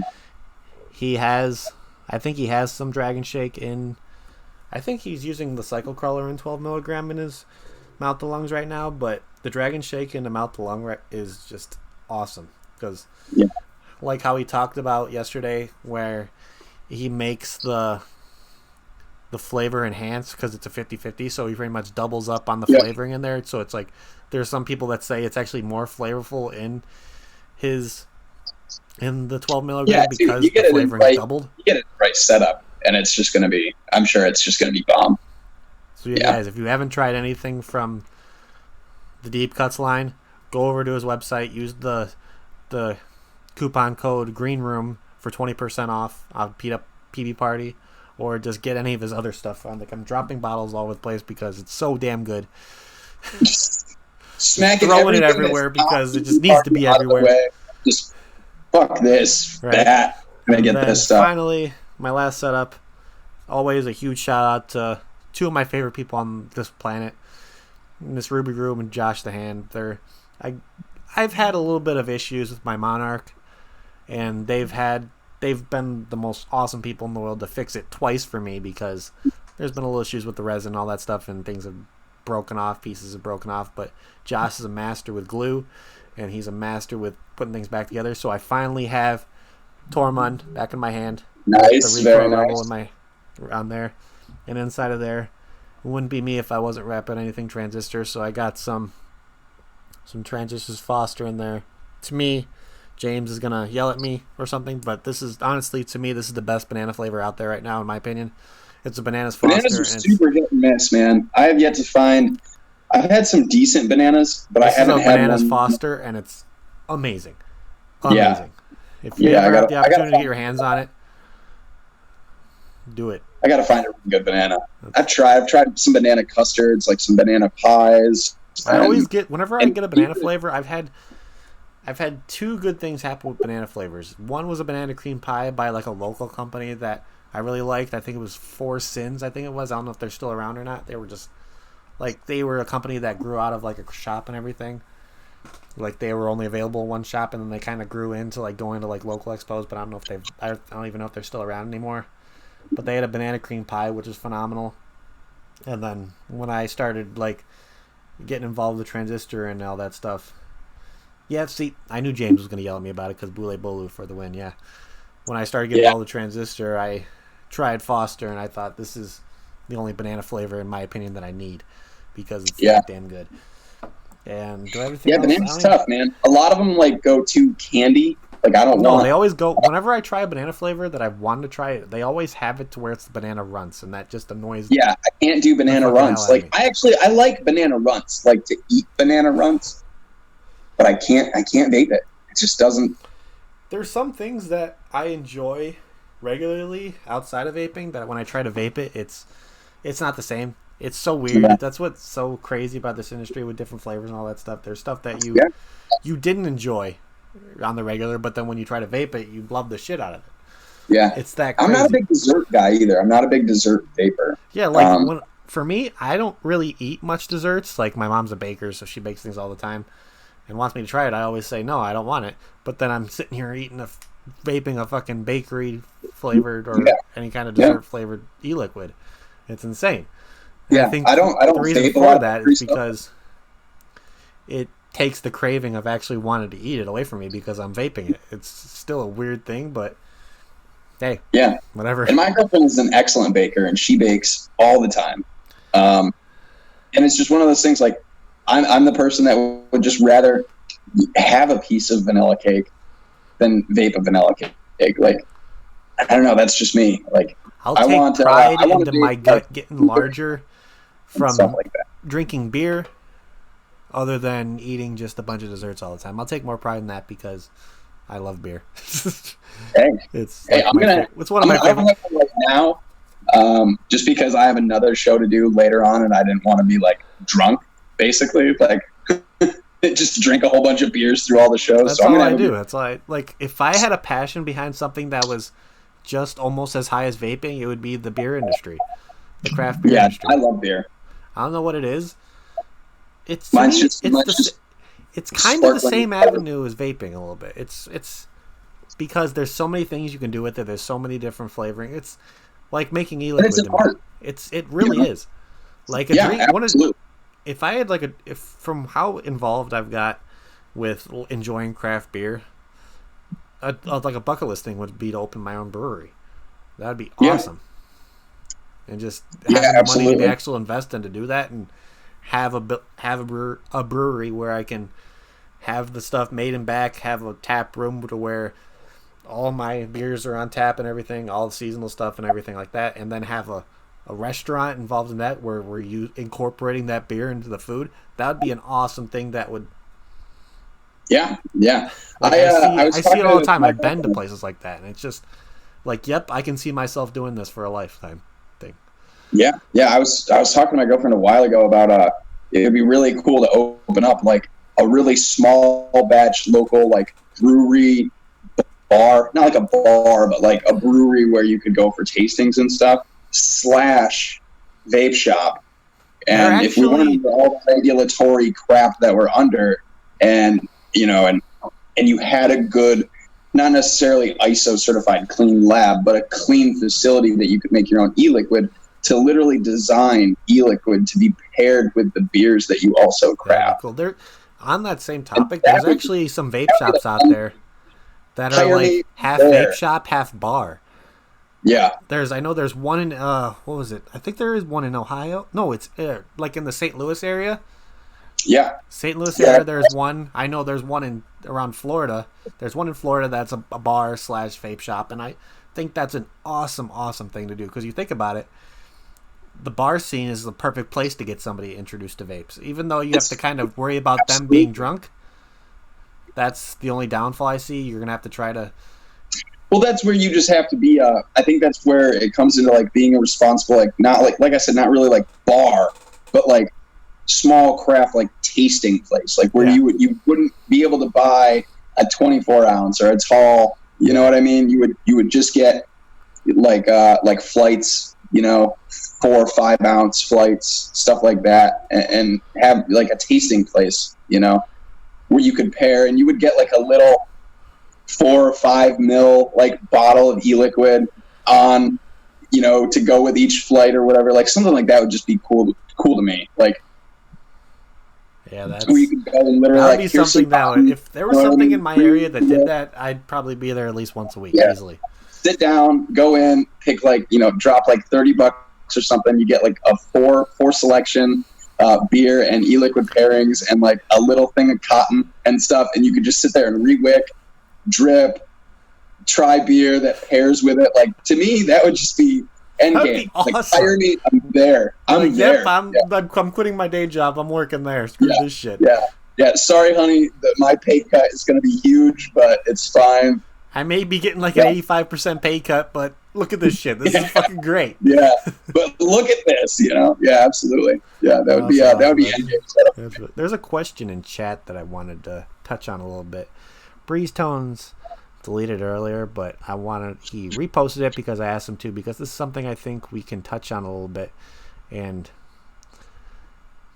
he has... I think he has some Dragon Shake in... I think he's using the Cycle Crawler in 12 milligram in his... mouth to lungs right now, but the Dragon Shake in the mouth to lung is just awesome because like how he talked about yesterday where he makes the flavor enhanced because it's a 50-50, so he pretty much doubles up on the flavoring in there. So it's like there's some people that say it's actually more flavorful in the 12 milligram because the flavoring doubled. You get it right setup and it's just going to be, I'm sure it's just going to be bomb. So you guys, if you haven't tried anything from the Deep Cuts line, go over to his website, use the coupon code GREENROOM for 20% off on PB Party, or just get any of his other stuff. I'm dropping bottles all over the place because it's so damn good. Throwing it everywhere because it just needs to be everywhere. Just fuck this, that, and get this stuff. Finally, my last setup. Always a huge shout out to two of my favorite people on this planet, Miss Ruby Room and Josh the Hand. I've had a little bit of issues with my Monarch, and they've been the most awesome people in the world to fix it twice for me because there's been a little issues with the resin and all that stuff, and things have broken off, pieces have broken off. But Josh is a master with glue, and he's a master with putting things back together. So I finally have Tormund back in my hand. Nice, very nice. On there. And inside of there, it wouldn't be me if I wasn't wrapping anything transistor, so I got some transistors Foster in there. To me, James is gonna yell at me or something, but this is honestly, to me, this is the best banana flavor out there right now, in my opinion. It's a Bananas Foster. Bananas are super hit and miss, man. I have yet to find. I've had some decent bananas, but I haven't had Bananas Foster, and it's amazing. Amazing. If you ever have the opportunity to get your hands on it, do it. I gotta find a really good banana. I've tried some banana custards, like some banana pies. I always get whenever I get a banana flavor. I've had two good things happen with banana flavors. One was a banana cream pie by like a local company that I really liked. I think it was Four Sins. I think it was. I don't know if they're still around or not. They were just like they were a company that grew out of like a shop and everything. Like they were only available in one shop, and then they kind of grew into like going to like local expos. But I don't know if I don't even know if they're still around anymore. but they had a banana cream pie, which is phenomenal. And then when I started like getting involved with Transistor and all that stuff, yeah, see, I knew James was going to yell at me about it because Boule Bolu for the win, yeah. When I started getting involved with Transistor, I tried Foster, and I thought this is the only banana flavor, in my opinion, that I need because it's that damn good. And do everything else. Banana's tough, man. A lot of them like go too candy. Like I don't know. No, they always go. Whenever I try a banana flavor that I've wanted to try, they always have it to where it's the banana runts, and that just annoys me. Yeah, I can't do banana runts. Like I like banana runts, like to eat banana runts, but I can't vape it. It just doesn't. There's some things that I enjoy regularly outside of vaping that when I try to vape it, it's not the same. It's so weird. Yeah. That's what's so crazy about this industry with different flavors and all that stuff. There's stuff that you didn't enjoy on the regular, but then when you try to vape it, you love the shit out of it. Yeah, it's that crazy. I'm not a big dessert guy either. I'm not a big dessert vapor. Yeah, like for me, I don't really eat much desserts. Like my mom's a baker, so she bakes things all the time and wants me to try it. I always say no, I don't want it. But then I'm sitting here vaping a fucking bakery flavored or any kind of dessert flavored e-liquid. It's insane. And I think I don't the reason for that is because it takes the craving of actually wanting to eat it away from me because I'm vaping it. It's still a weird thing, but hey, whatever. And my girlfriend is an excellent baker, and she bakes all the time. And it's just one of those things. Like I'm the person that would just rather have a piece of vanilla cake than vape a vanilla cake. Like I don't know. That's just me. Like I'll take pride into my gut getting larger from like drinking beer, other than eating just a bunch of desserts all the time. I'll take more pride in that because I love beer. It's one of my favorites right now. Just because I have another show to do later on, and I didn't want to be like drunk, basically, like just to drink a whole bunch of beers through all the shows. That's all I do. That's all I like. If I had a passion behind something that was just almost as high as vaping, it would be the beer industry, the craft beer industry. I love beer. I don't know what it is. It's kind of the same avenue as vaping a little bit. It's because there's so many things you can do with it. There's so many different flavoring. It's like making e-liquid. It really is. Like if I had from how involved I've got with enjoying craft beer, like a bucket list thing would be to open my own brewery. That'd be awesome. And just having the money to actually invest in to do that and have a brewery where I can have the stuff made and back, have a tap room to where all my beers are on tap and everything, all the seasonal stuff and everything like that, and then have a restaurant involved in that where we're incorporating that beer into the food. That would be an awesome thing that would... Yeah. Like I see it all the time. I've been to places like that, and it's just like, yep, I can see myself doing this for a lifetime thing. Yeah. I was talking to my girlfriend a while ago about it'd be really cool to open up like a really small batch local like brewery bar, not like a bar, but like a brewery where you could go for tastings and stuff / vape shop. And if we weren't into all the regulatory crap that we're under, and and you had a good, not necessarily ISO certified clean lab, but a clean facility that you could make your own e-liquid, to literally design e-liquid to be paired with the beers that you also craft. Cool. On that same topic, there's actually some vape shops out there that are like half vape shop, half bar. Yeah. I know there's one in, what was it? I think there is one in Ohio. No, it's like in the St. Louis area. Yeah. St. Louis area, there's one. I know there's one around Florida. There's one in Florida that's a bar / vape shop, and I think that's an awesome thing to do, because you think about it, the bar scene is the perfect place to get somebody introduced to vapes. Even though you have to kind of worry about them being drunk, that's the only downfall I see. You're gonna have to try to... Well, that's where you just have to be. I think that's where it comes into like being a responsible, like I said, not really like bar, but like small craft like tasting place, like where you wouldn't be able to buy a 24 ounce or a tall. You know what I mean? You would just get like flights, 4 or 5 ounce flights, stuff like that, and have like a tasting place, where you could pair, and you would get like a little 4 or 5 ml like bottle of e-liquid on to go with each flight or whatever. Like something like that would just be cool to me. Like, yeah, that's where you could go and literally that would like be something that if there was something in my area that did that, I'd probably be there at least once a week easily. Sit down, go in, pick drop like $30 or something. You get like a four selection beer and e-liquid pairings and like a little thing of cotton and stuff, and you could just sit there and re-wick, drip, try beer that pairs with it. Like, to me, that would just be endgame. Awesome. Like, hire me, I'm there. I'm there. Yep, I'm quitting my day job. I'm working there. Screw this shit. Yeah. Sorry, honey, that my pay cut is going to be huge, but it's fine. I may be getting like an 85% pay cut, but look at this shit. This is fucking great. Yeah, but look at this. Yeah, absolutely. Yeah, that would be endgame setup. There's a question in chat that I wanted to touch on a little bit. Breeze Tones deleted earlier, but he reposted it because I asked him to, because this is something I think we can touch on a little bit, and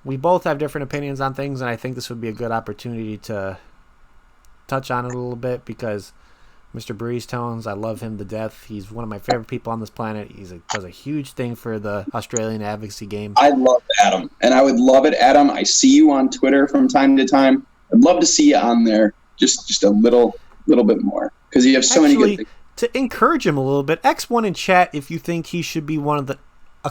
we both have different opinions on things, and I think this would be a good opportunity to touch on it a little bit, because Mr. Breeze Tones, I love him to death. He's one of my favorite people on this planet. He does a huge thing for the Australian advocacy game. I love Adam, and I would love it, Adam. I see you on Twitter from time to time. I'd love to see you on there just a little bit more, because you have so many good things. To encourage him a little bit, X1 in chat if you think he should be one of the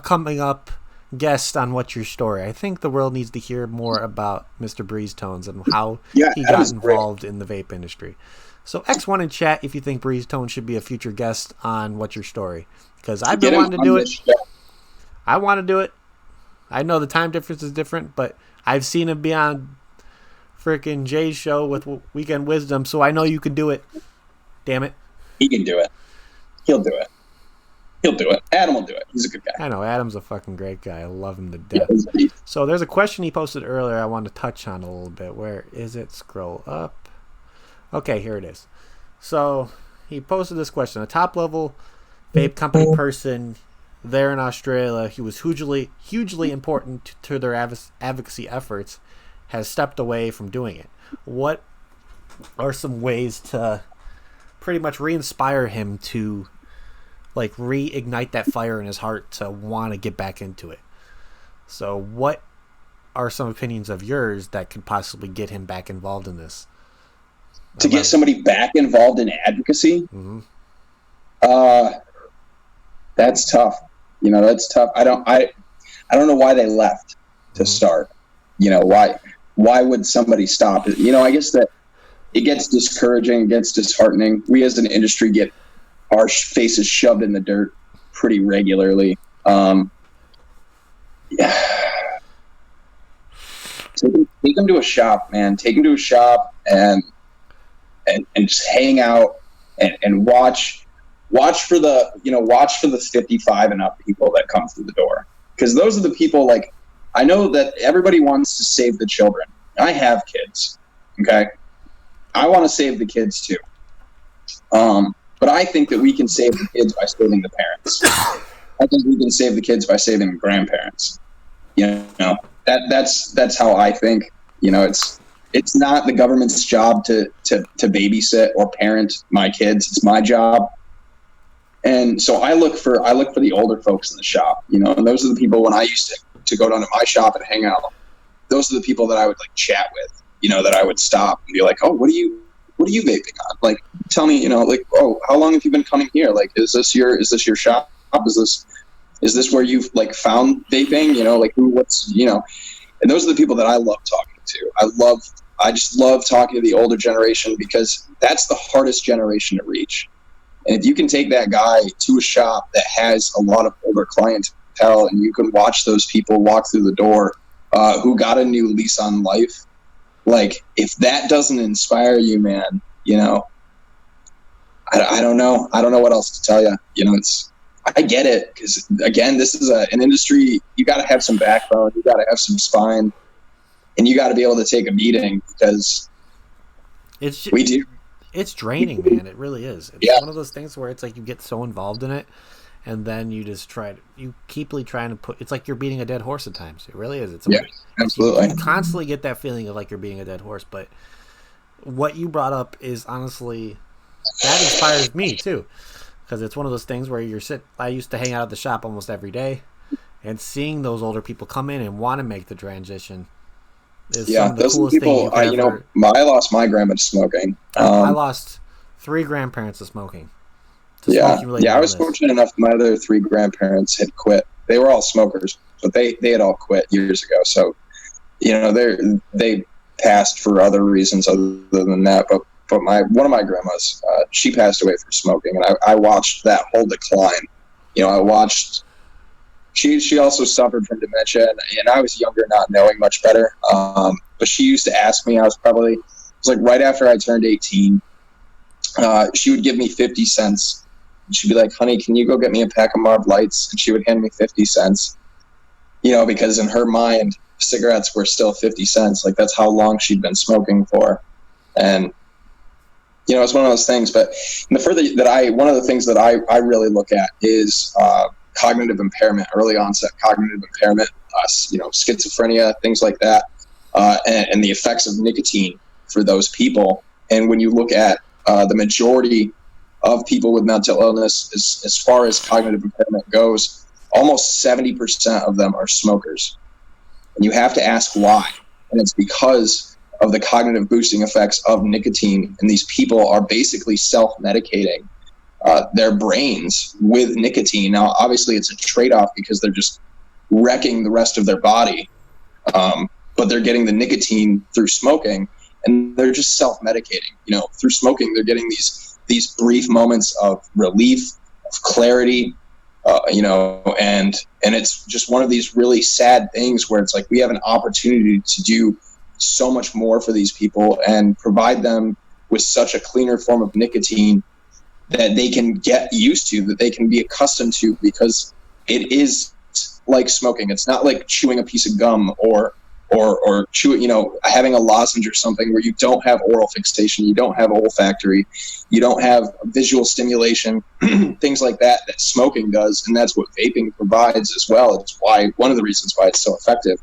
coming up guests on What's Your Story. I think the world needs to hear more about Mr. Breeze Tones and how he got involved in the vape industry. So X1 in chat if you think Breeze Tones should be a future guest on What's Your Story, because I've been wanting to do it. I want to do it. I know the time difference is different, but I've seen him be on freaking Jay's show with Weekend Wisdom, so I know you can do it. Damn it. He can do it. He'll do it. Adam will do it. He's a good guy. I know. Adam's a fucking great guy. I love him to death. Yeah, so there's a question he posted earlier I wanted to touch on a little bit. Where is it? Scroll up. Okay, here it is. So he posted this question. A top-level vape company person there in Australia, he was hugely important to their advocacy efforts, has stepped away from doing it. What are some ways to pretty much re-inspire him to like reignite that fire in his heart to want to get back into it? So what are some opinions of yours that could possibly get him back involved in this? To get somebody back involved in advocacy? Mm-hmm. That's tough. That's tough. I don't know why they left to start. Why would somebody stop? I guess that it gets discouraging, it gets disheartening. We as an industry get our faces shoved in the dirt pretty regularly. Take them to a shop, man. Take them to a shop and just hang out and watch for the 55 and up people that come through the door, because those are the people. Like, I know that everybody wants to save the children. I have kids, okay? I want to save the kids too, but I think that we can save the kids by saving the parents. I think we can save the kids by saving the grandparents. That's how I think. It's not the government's job to babysit or parent my kids. It's my job. And so I look for the older folks in the shop, and those are the people when I used to go down to my shop and hang out. Those are the people that I would like chat with, that I would stop and be like, oh, what are you vaping on? Like, tell me, oh, how long have you been coming here? Like, is this your shop? Is this where you've like found vaping? And those are the people that I love talking to. I just love talking to the older generation, because that's the hardest generation to reach. And if you can take that guy to a shop that has a lot of older clientele, and you can watch those people walk through the door who got a new lease on life, like, if that doesn't inspire you, man, I don't know. I don't know what else to tell you. I get it, because again, this is an industry. You got to have some backbone. You got to have some spine, and you got to be able to take a beating, because we do. It's draining, man. It really is. It's one of those things where it's like you get so involved in it, and then you just you keep trying to put. It's like you're beating a dead horse at times. It really is. Absolutely. You constantly get that feeling of like you're beating a dead horse. But what you brought up is honestly, that inspires me too, because it's one of those things where I used to hang out at the shop almost every day, and seeing those older people come in and want to make the transition is some of the coolest things you could ever. I lost my grandma to smoking. I lost 3 grandparents to smoking. I was fortunate enough. My other 3 grandparents had quit. They were all smokers, but they had all quit years ago. So, they passed for other reasons other than that. But one of my grandmas, she passed away from smoking, and I watched that whole decline. I watched. She also suffered from dementia, and I was younger, not knowing much better. But she used to ask me. It was like right after I turned 18. She would give me 50 cents. She'd be like, "Honey, can you go get me a pack of Marv Lights?" And she would hand me 50 cents. Because in her mind, cigarettes were still 50 cents. Like, that's how long she'd been smoking for. And, it's one of those things. But one of the things that I really look at is cognitive impairment, early onset cognitive impairment, schizophrenia, things like that, and the effects of nicotine for those people. And when you look at the majority of people with mental illness, as far as cognitive impairment goes, almost 70% of them are smokers. And you have to ask why. And it's because of the cognitive boosting effects of nicotine. And these people are basically self-medicating their brains with nicotine. Now, obviously, it's a trade-off because they're just wrecking the rest of their body. But they're getting the nicotine through smoking, and they're just self-medicating. Through smoking, they're getting these brief moments of relief, of clarity, and it's just one of these really sad things where it's like we have an opportunity to do so much more for these people and provide them with such a cleaner form of nicotine that they can get used to, that they can be accustomed to, because it is like smoking. It's not like chewing a piece of gum or having a lozenge or something where you don't have oral fixation, you don't have olfactory, you don't have visual stimulation, things like that smoking does, and that's what vaping provides as well. It's one of the reasons why it's so effective.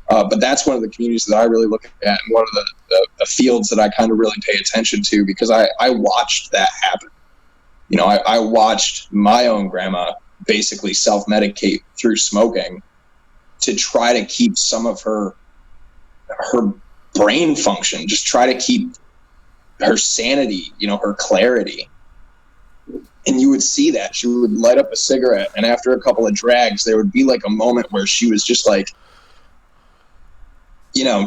But that's one of the communities that I really look at, and one of the fields that I kind of really pay attention to, because I watched that happen. I watched my own grandma basically self-medicate through smoking to try to keep some of her brain function, just try to keep her sanity, her clarity. And you would see that she would light up a cigarette, and after a couple of drags, there would be like a moment where she was just like,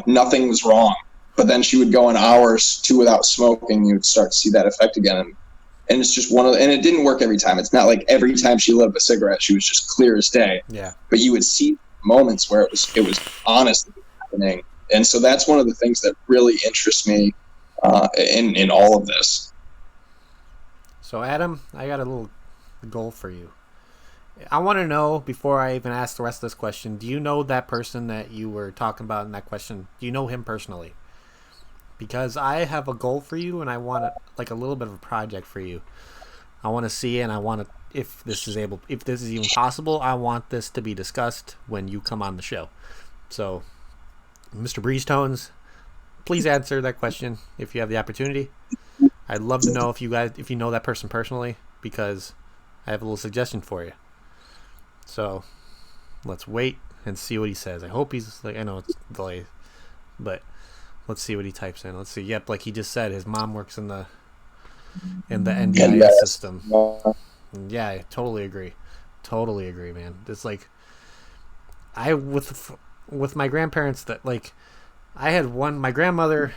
nothing was wrong. But then she would go an hour or 2 without smoking, you would start to see that effect again. And it's just and it didn't work every time. It's not like every time she lit up a cigarette, she was just clear as day. Yeah. But you would see moments where it was honestly happening. And so that's one of the things that really interests me in all of this. So Adam, I got a little goal for you. I want to know, before I even ask the rest of this question, do you know that person that you were talking about in that question? Do you know him personally? Because I have a goal for you, and I want a little bit of a project for you. I want to see it, and I want to, if this is even possible, I want this to be discussed when you come on the show. So, Mr. Breezetones, please answer that question if you have the opportunity. I'd love to know if you know that person personally, because I have a little suggestion for you. So, let's wait and see what he says. I hope he's I know it's delayed, but let's see what he types in. Let's see. Yep, like he just said, his mom works in the NDIS system. Yeah, I totally agree. Totally agree, man. It's like with my grandparents, that I had my grandmother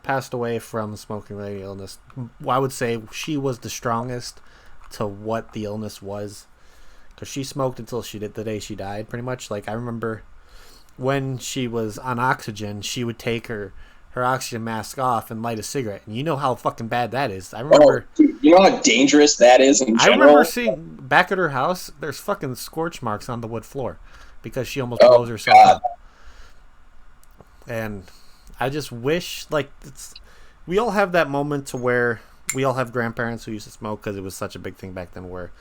passed away from smoking-related illness. I would say she was the strongest to what the illness was, because she smoked until the day she died, pretty much. I remember when she was on oxygen, she would take her oxygen mask off and light a cigarette. And you know how fucking bad that is. I remember... you know how dangerous that is in general? I remember seeing back at her house, there's fucking scorch marks on the wood floor because she almost blows herself up. And I just wish, we all have that moment to where we all have grandparents who used to smoke because it was such a big thing back then, where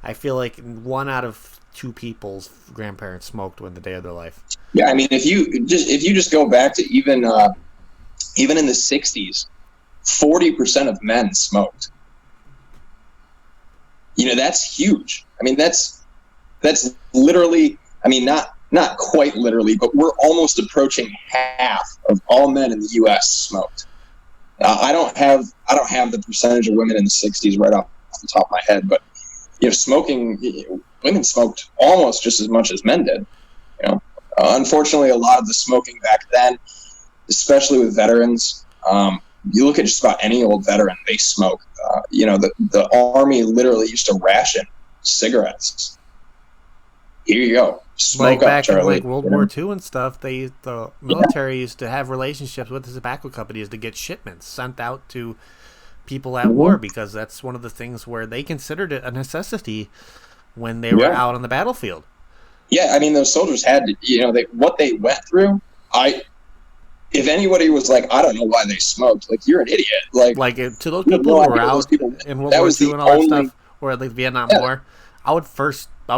I feel like 1 out of 2 people's grandparents smoked in the day of their life. Yeah, I mean, if you just go back to even in the 60s, 40% of men smoked. that's huge. I mean, that's literally, I mean, not quite literally, but we're almost approaching half of all men in the U.S. smoked. I don't have the percentage of women in the 60s right off the top of my head, but smoking, women smoked almost just as much as men did. Unfortunately, a lot of the smoking back then, especially with veterans, you look at just about any old veteran, they smoke. The Army literally used to ration cigarettes. Here you go. Smoke like back Charlie. in World War II and stuff, the military used to have relationships with the tobacco companies to get shipments sent out to people at war, because that's one of the things where they considered it a necessity when they were out on the battlefield. Yeah, I mean, those soldiers had to, what they went through. If anybody was like, I don't know why they smoked, like, you're an idiot. Like to those people who were out in World War II and all that stuff, or like the Vietnam War, I would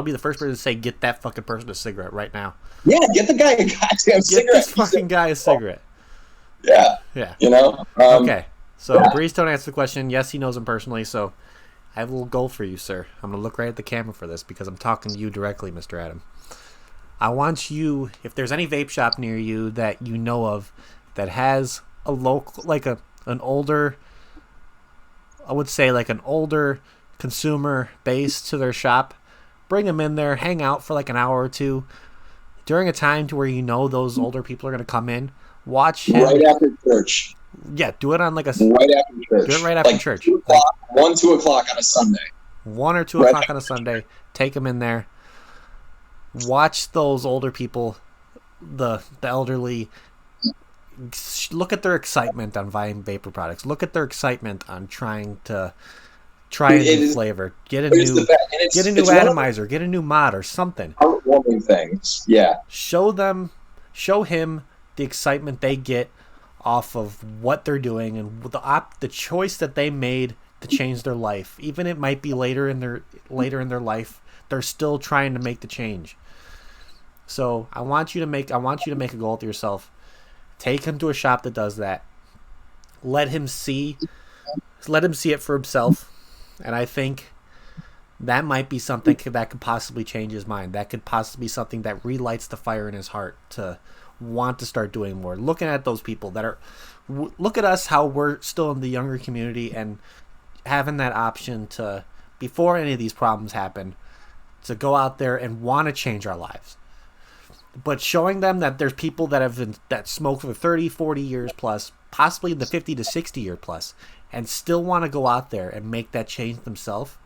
be the first person to say, get that fucking person a cigarette right now. Yeah, get the guy a goddamn cigarette. Get this fucking guy a cigarette. Yeah. Okay. So Breeze don't answer the question. Yes, he knows him personally. So I have a little goal for you, sir. I'm gonna look right at the camera for this because I'm talking to you directly, Mr. Adam. I want you, if there's any vape shop near you that you know of that has a local, like an older, I would say like an older consumer base to their shop, bring them in there, hang out for like an hour or two during a time to where those older people are going to come in, watch him. Right after church. Yeah, do it on like a... Right after church. Do it right after church. 2 o'clock, 2 o'clock on a Sunday. 1 or 2 o'clock on a Sunday. Take them in there. Watch those older people, the elderly, look at their excitement on buying vapor products. Look at their excitement on trying a new flavor. Get a new atomizer. Get a new mod or something. Heartwarming things. Yeah. Show him the excitement they get off of what they're doing and the choice that they made to change their life. Even it might be later in their life, they're still trying to make the change. So I want you to make a goal to yourself. Take him to a shop that does that. Let him see it for himself. And I think that might be something that could possibly change his mind. That could possibly be something that relights the fire in his heart to want to start doing more. Looking at those people look at us, how we're still in the younger community and having that option to, before any of these problems happen, to go out there and want to change our lives. But showing them that there's people that smoke for 30, 40 years plus, possibly in the 50 to 60 year plus, and still want to go out there and make that change themselves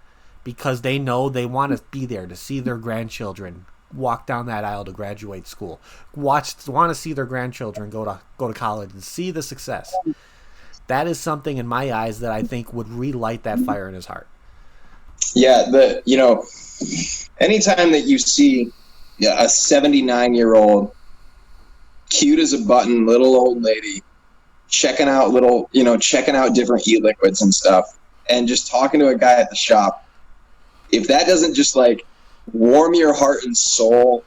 because they know they want to be there to see their grandchildren walk down that aisle to graduate school, want to see their grandchildren go to college and see the success. That is something in my eyes that I think would relight that fire in his heart. Yeah, anytime that you see a 79-year-old, cute as a button, little old lady, checking out different e-liquids and stuff, and just talking to a guy at the shop, if that doesn't just like warm your heart and soul,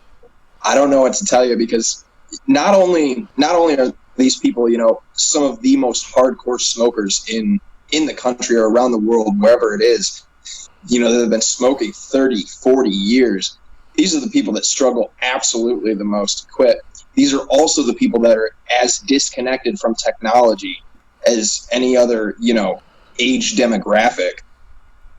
I don't know what to tell you, because not only are these people, some of the most hardcore smokers in the country or around the world, wherever it is, that have been smoking 30, 40 years. These are the people that struggle absolutely the most to quit. These are also the people that are as disconnected from technology as any other, age demographic.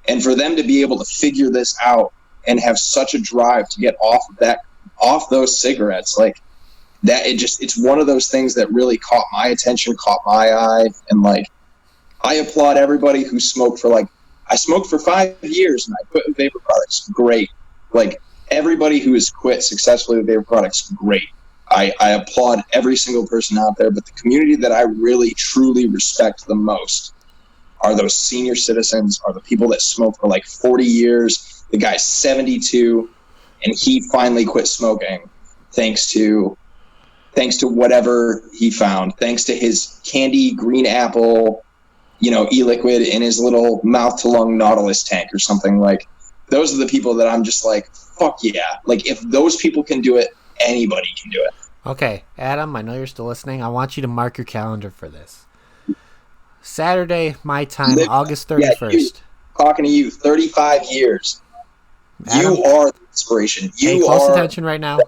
And for them to be able to figure this out and have such a drive to get off those cigarettes, like that, it's one of those things that really caught my attention, caught my eye. And like, I applaud everybody who smoked I smoked for 5 years and I quit with vapor products. Great. Like, everybody who has quit successfully with vapor products, great. I applaud every single person out there, but the community that I really, truly respect the most are those senior citizens, are the people that smoke for like 40 years. The guy's 72, and he finally quit smoking thanks to whatever he found, thanks to his candy green apple, e-liquid in his little mouth-to-lung Nautilus tank or something. Like, those are the people that I'm just like, fuck yeah. Like, if those people can do it, anybody can do it. Okay, Adam, I know you're still listening. I want you to mark your calendar for this. Saturday, my time, August 31st. talking to you. 35 years. Adam, you are the inspiration. Pay close attention right now. Yeah.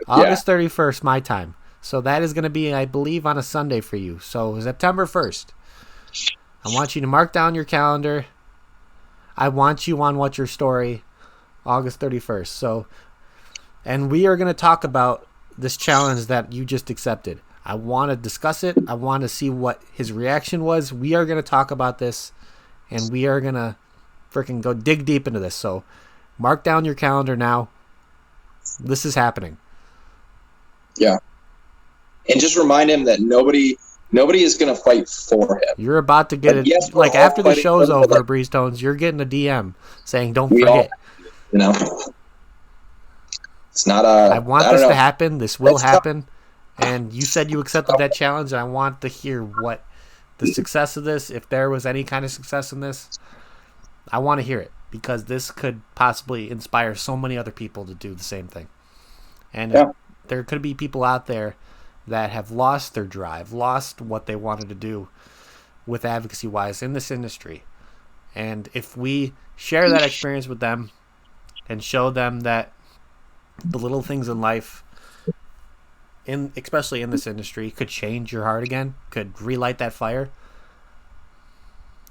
August 31st, my time. So that is going to be, I believe, on a Sunday for you. So September 1st. I want you to mark down your calendar. I want you on What's Your Story, August 31st. So, and we are going to talk about this challenge that you just accepted. I want to discuss it. I want to see what his reaction was. We are going to talk about this, and we are going to freaking go dig deep into this. So mark down your calendar now. This is happening. Yeah. And just remind him that nobody is going to fight for him. You're about to get it. Yes, like after the show's him, over, like, Breeze Tones, you're getting a DM saying, don't forget. You know, it's not a. I want this to happen. This will happen. And you said you accepted that challenge, and I want to hear what the success of this, if there was any kind of success in this. I want to hear it, because this could possibly inspire so many other people to do the same thing. And there could be people out there that have lost their drive, lost what they wanted to do with advocacy-wise in this industry. And if we share that experience with them and show them that the little things in life, especially in this industry, could change your heart again, could relight that fire,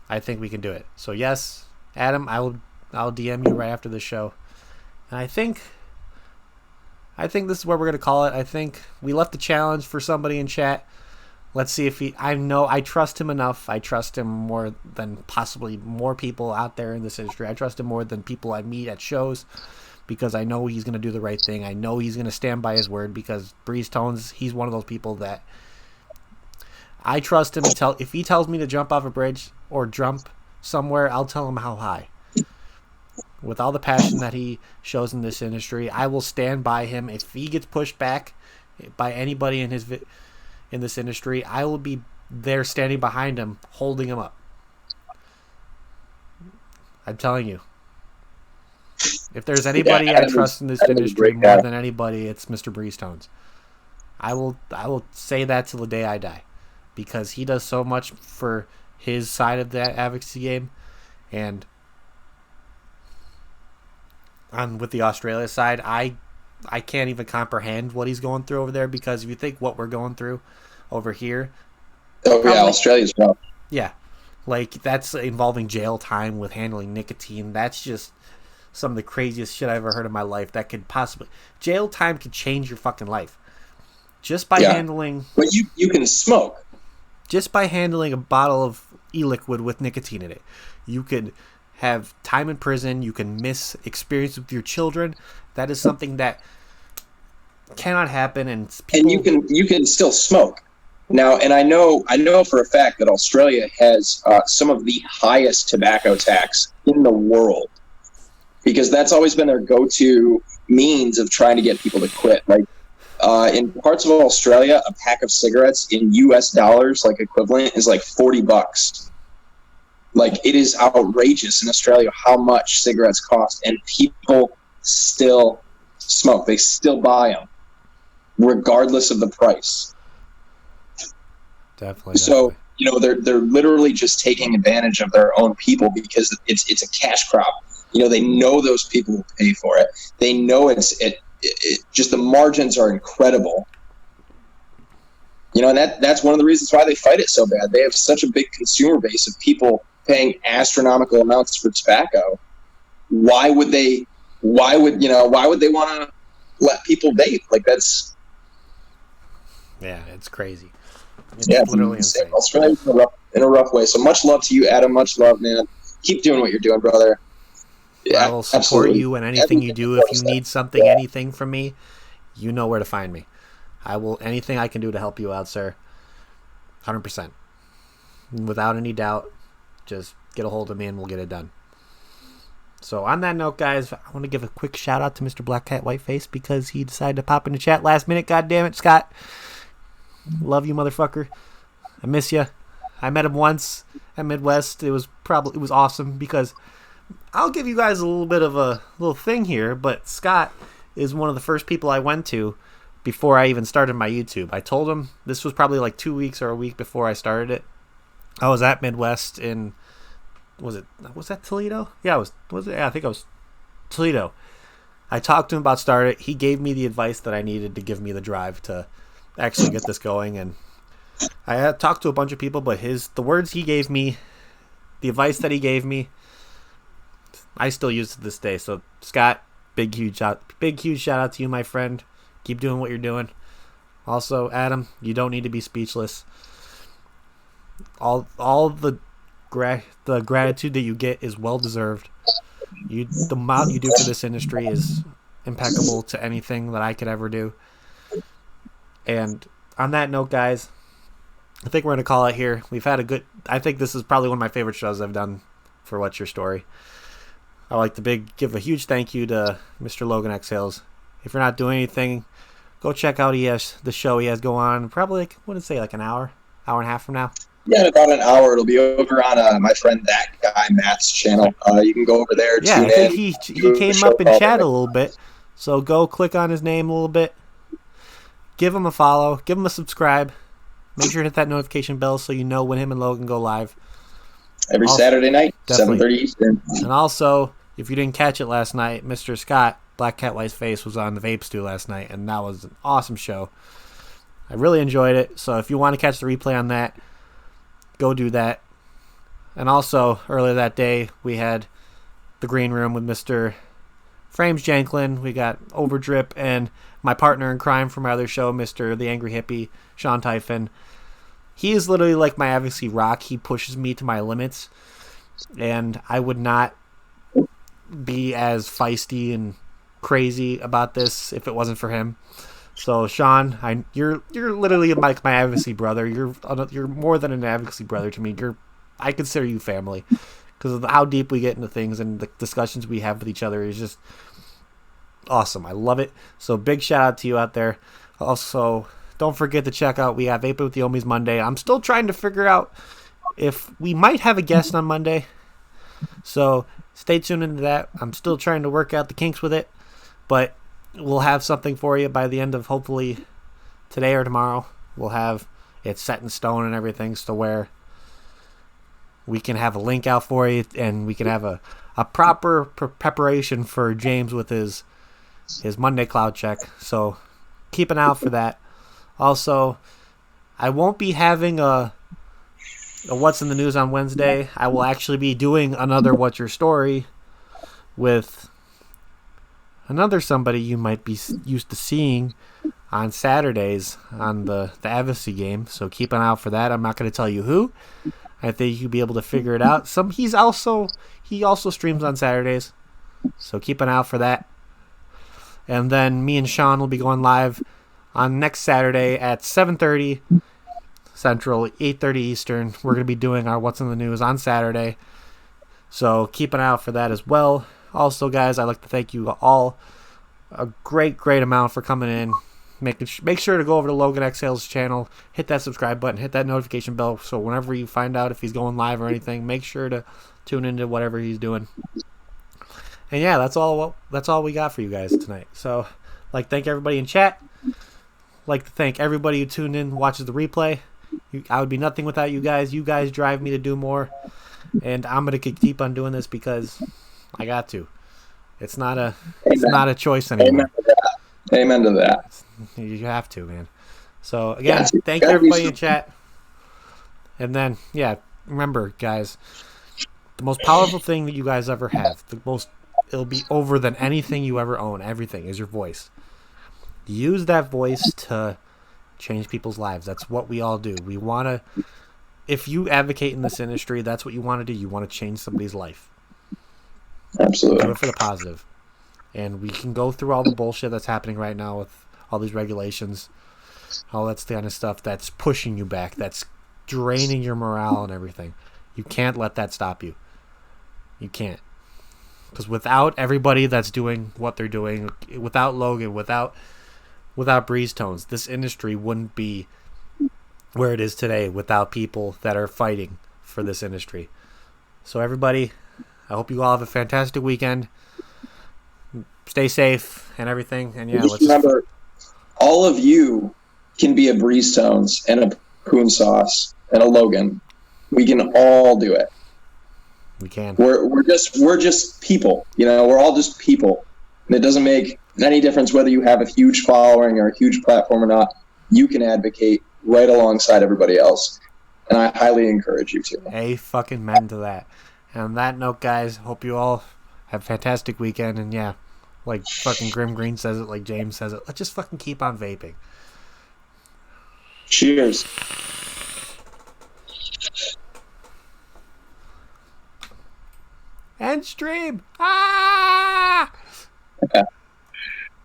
I think we can do it. So yes, Adam, I'll DM you right after the show. And I think this is what we're going to call it. I think we left the challenge for somebody in chat. Let's see if I trust him enough. I trust him more than possibly more people out there in this industry. I trust him more than people I meet at shows, because I know he's going to do the right thing. I know he's going to stand by his word, because Breeze Tones, he's one of those people that I trust him to if he tells me to jump off a bridge or jump somewhere, I'll tell him how high. With all the passion that he shows in this industry, I will stand by him. If he gets pushed back by anybody in this industry, I will be there standing behind him, holding him up. I'm telling you. If there's anybody I trust in this industry more than anybody, it's Mr. Breeze Tones. I will say that till the day I die, because he does so much for his side of that advocacy game. And with the Australia side, I can't even comprehend what he's going through over there, because if you think what we're going through over here. Oh, yeah, Australia's rough. Yeah. Like, that's involving jail time with handling nicotine. That's just some of the craziest shit I've ever heard in my life. That could possibly... Jail time could change your fucking life. Just by handling... But you can smoke. Just by handling a bottle of e-liquid with nicotine in it. You could have time in prison. You can miss experience with your children. That is something that cannot happen. And you can still smoke. Now, and I know for a fact that Australia has some of the highest tobacco tax in the world, because that's always been their go-to means of trying to get people to quit. Like in parts of Australia, a pack of cigarettes in US dollars, like equivalent, is like $40. Like, it is outrageous in Australia how much cigarettes cost, and people still smoke. They still buy them, regardless of the price. Definitely. So, you know, they're literally just taking advantage of their own people, because it's a cash crop. You know, they know those people will pay for it. They know it just the margins are incredible. You know, and that's one of the reasons why they fight it so bad. They have such a big consumer base of people paying astronomical amounts for tobacco. Why would they want to let people vape? Like, that's... Yeah, it's crazy. It's literally insane. Australia's in a rough way. So much love to you, Adam. Much love, man. Keep doing what you're doing, brother. Yeah, I will support you in anything you do. If you need something, anything from me, you know where to find me. I will, anything I can do to help you out, sir. 100%. Without any doubt, just get a hold of me and we'll get it done. So on that note, guys, I want to give a quick shout out to Mr. Black Cat Whiteface, because he decided to pop in the chat last minute. God damn it, Scott. Love you, motherfucker. I miss you. I met him once at Midwest. It was awesome, because I'll give you guys a little bit of a little thing here, but Scott is one of the first people I went to before I even started my YouTube. I told him, this was probably like 2 weeks or a week before I started it. I was at Midwest in was that Toledo? Yeah, was it? Yeah, I think it was Toledo. I talked to him about starting it. He gave me the advice that I needed to give me the drive to actually get this going. And I had talked to a bunch of people, but the words he gave me, the advice that he gave me, I still use to this day. So Scott, big huge shout out to you, my friend. Keep doing what you're doing. Also, Adam, you don't need to be speechless. All the gratitude that you get is well deserved. The amount you do for this industry is impeccable to anything that I could ever do. And on that note, guys, I think we're going to call it here. We've had I think this is probably one of my favorite shows I've done for What's Your Story. I'd like to give a huge thank you to Mr. Logan Exhales. If you're not doing anything, go check out the show he has going on. Probably, like an hour and a half from now. Yeah, in about an hour. It'll be over on my friend that guy Matt's channel. You can go over there. Yeah, I think he came up and chatted a little bit. So go click on his name a little bit. Give him a follow. Give him a subscribe. Make sure to hit that notification bell so you know when him and Logan go live. Every Saturday night, 7:30 Eastern. And also, if you didn't catch it last night, Mr. Scott, Black Cat White Face, was on the Vape Stew last night, and that was an awesome show. I really enjoyed it. So if you want to catch the replay on that, go do that. And also, earlier that day, we had the green room with Mr. Frames Janklin. We got Overdrip and my partner in crime from my other show, Mr. The Angry Hippie, Sean Typhon. He is literally like my advocacy rock. He pushes me to my limits. And I would not be as feisty and crazy about this if it wasn't for him. So Sean, you're literally like my advocacy brother. You're more than an advocacy brother to me. I consider you family because of how deep we get into things and the discussions we have with each other is just awesome. I love it. So big shout out to you out there. Also, don't forget to check out, we have Vaping with the Ohmies Monday. I'm still trying to figure out if we might have a guest on Monday. So stay tuned into that. I'm still trying to work out the kinks with it, but we'll have something for you by the end of hopefully today or tomorrow. We'll have it set in stone and everything so where we can have a link out for you and we can have a proper preparation for James with his Monday cloud check. So keep an eye out for that. Also, I won't be having a What's in the News on Wednesday. I will actually be doing another What's Your Story with another somebody you might be used to seeing on Saturdays on the advocacy game. So keep an eye out for that. I'm not going to tell you who. I think you'll be able to figure it out. He also streams on Saturdays. So keep an eye out for that. And then me and Sean will be going live on next Saturday at 7:30 Central, 8:30 Eastern. We're going to be doing our What's in the News on Saturday. So keep an eye out for that as well. Also, guys, I'd like to thank you all a great amount for coming in. Make sure to go over to Logan Exhales' channel, hit that subscribe button, hit that notification bell, so whenever you find out if he's going live or anything, make sure to tune into whatever he's doing. And yeah, that's all we got for you guys tonight. So, thank everybody in chat. Like to thank everybody who tuned in, watches the replay. I would be nothing without you guys. You guys drive me to do more, and I'm gonna keep on doing this because I got to. It's not a choice anymore. Amen to that. You have to, man. So again, thank you everybody in chat. And then, remember, guys, the most powerful thing that you guys ever have, it'll be over than anything you ever own. Everything is your voice. Use that voice to change people's lives. That's what we all do. We want to. If you advocate in this industry, that's what you want to do. You want to change somebody's life. Absolutely. Do it for the positive. And we can go through all the bullshit that's happening right now with all these regulations, all that kind of stuff that's pushing you back, that's draining your morale and everything. You can't let that stop you. You can't. Because without everybody that's doing what they're doing, without Logan, without Breeze Tones, this industry wouldn't be where it is today without people that are fighting for this industry. So everybody, I hope you all have a fantastic weekend. Stay safe and everything. And let's remember, all of you can be a Breeze Tones and a Coon Sauce and a Logan. We can all do it. We can. We're just people. You know, we're all just people. And it doesn't make any difference whether you have a huge following or a huge platform or not. You can advocate right alongside everybody else. And I highly encourage you to. Amen to that. And on that note, guys, hope you all have a fantastic weekend. And yeah, like fucking Grim Green says it, like James says it, let's just fucking keep on vaping. Cheers. End stream. Ah!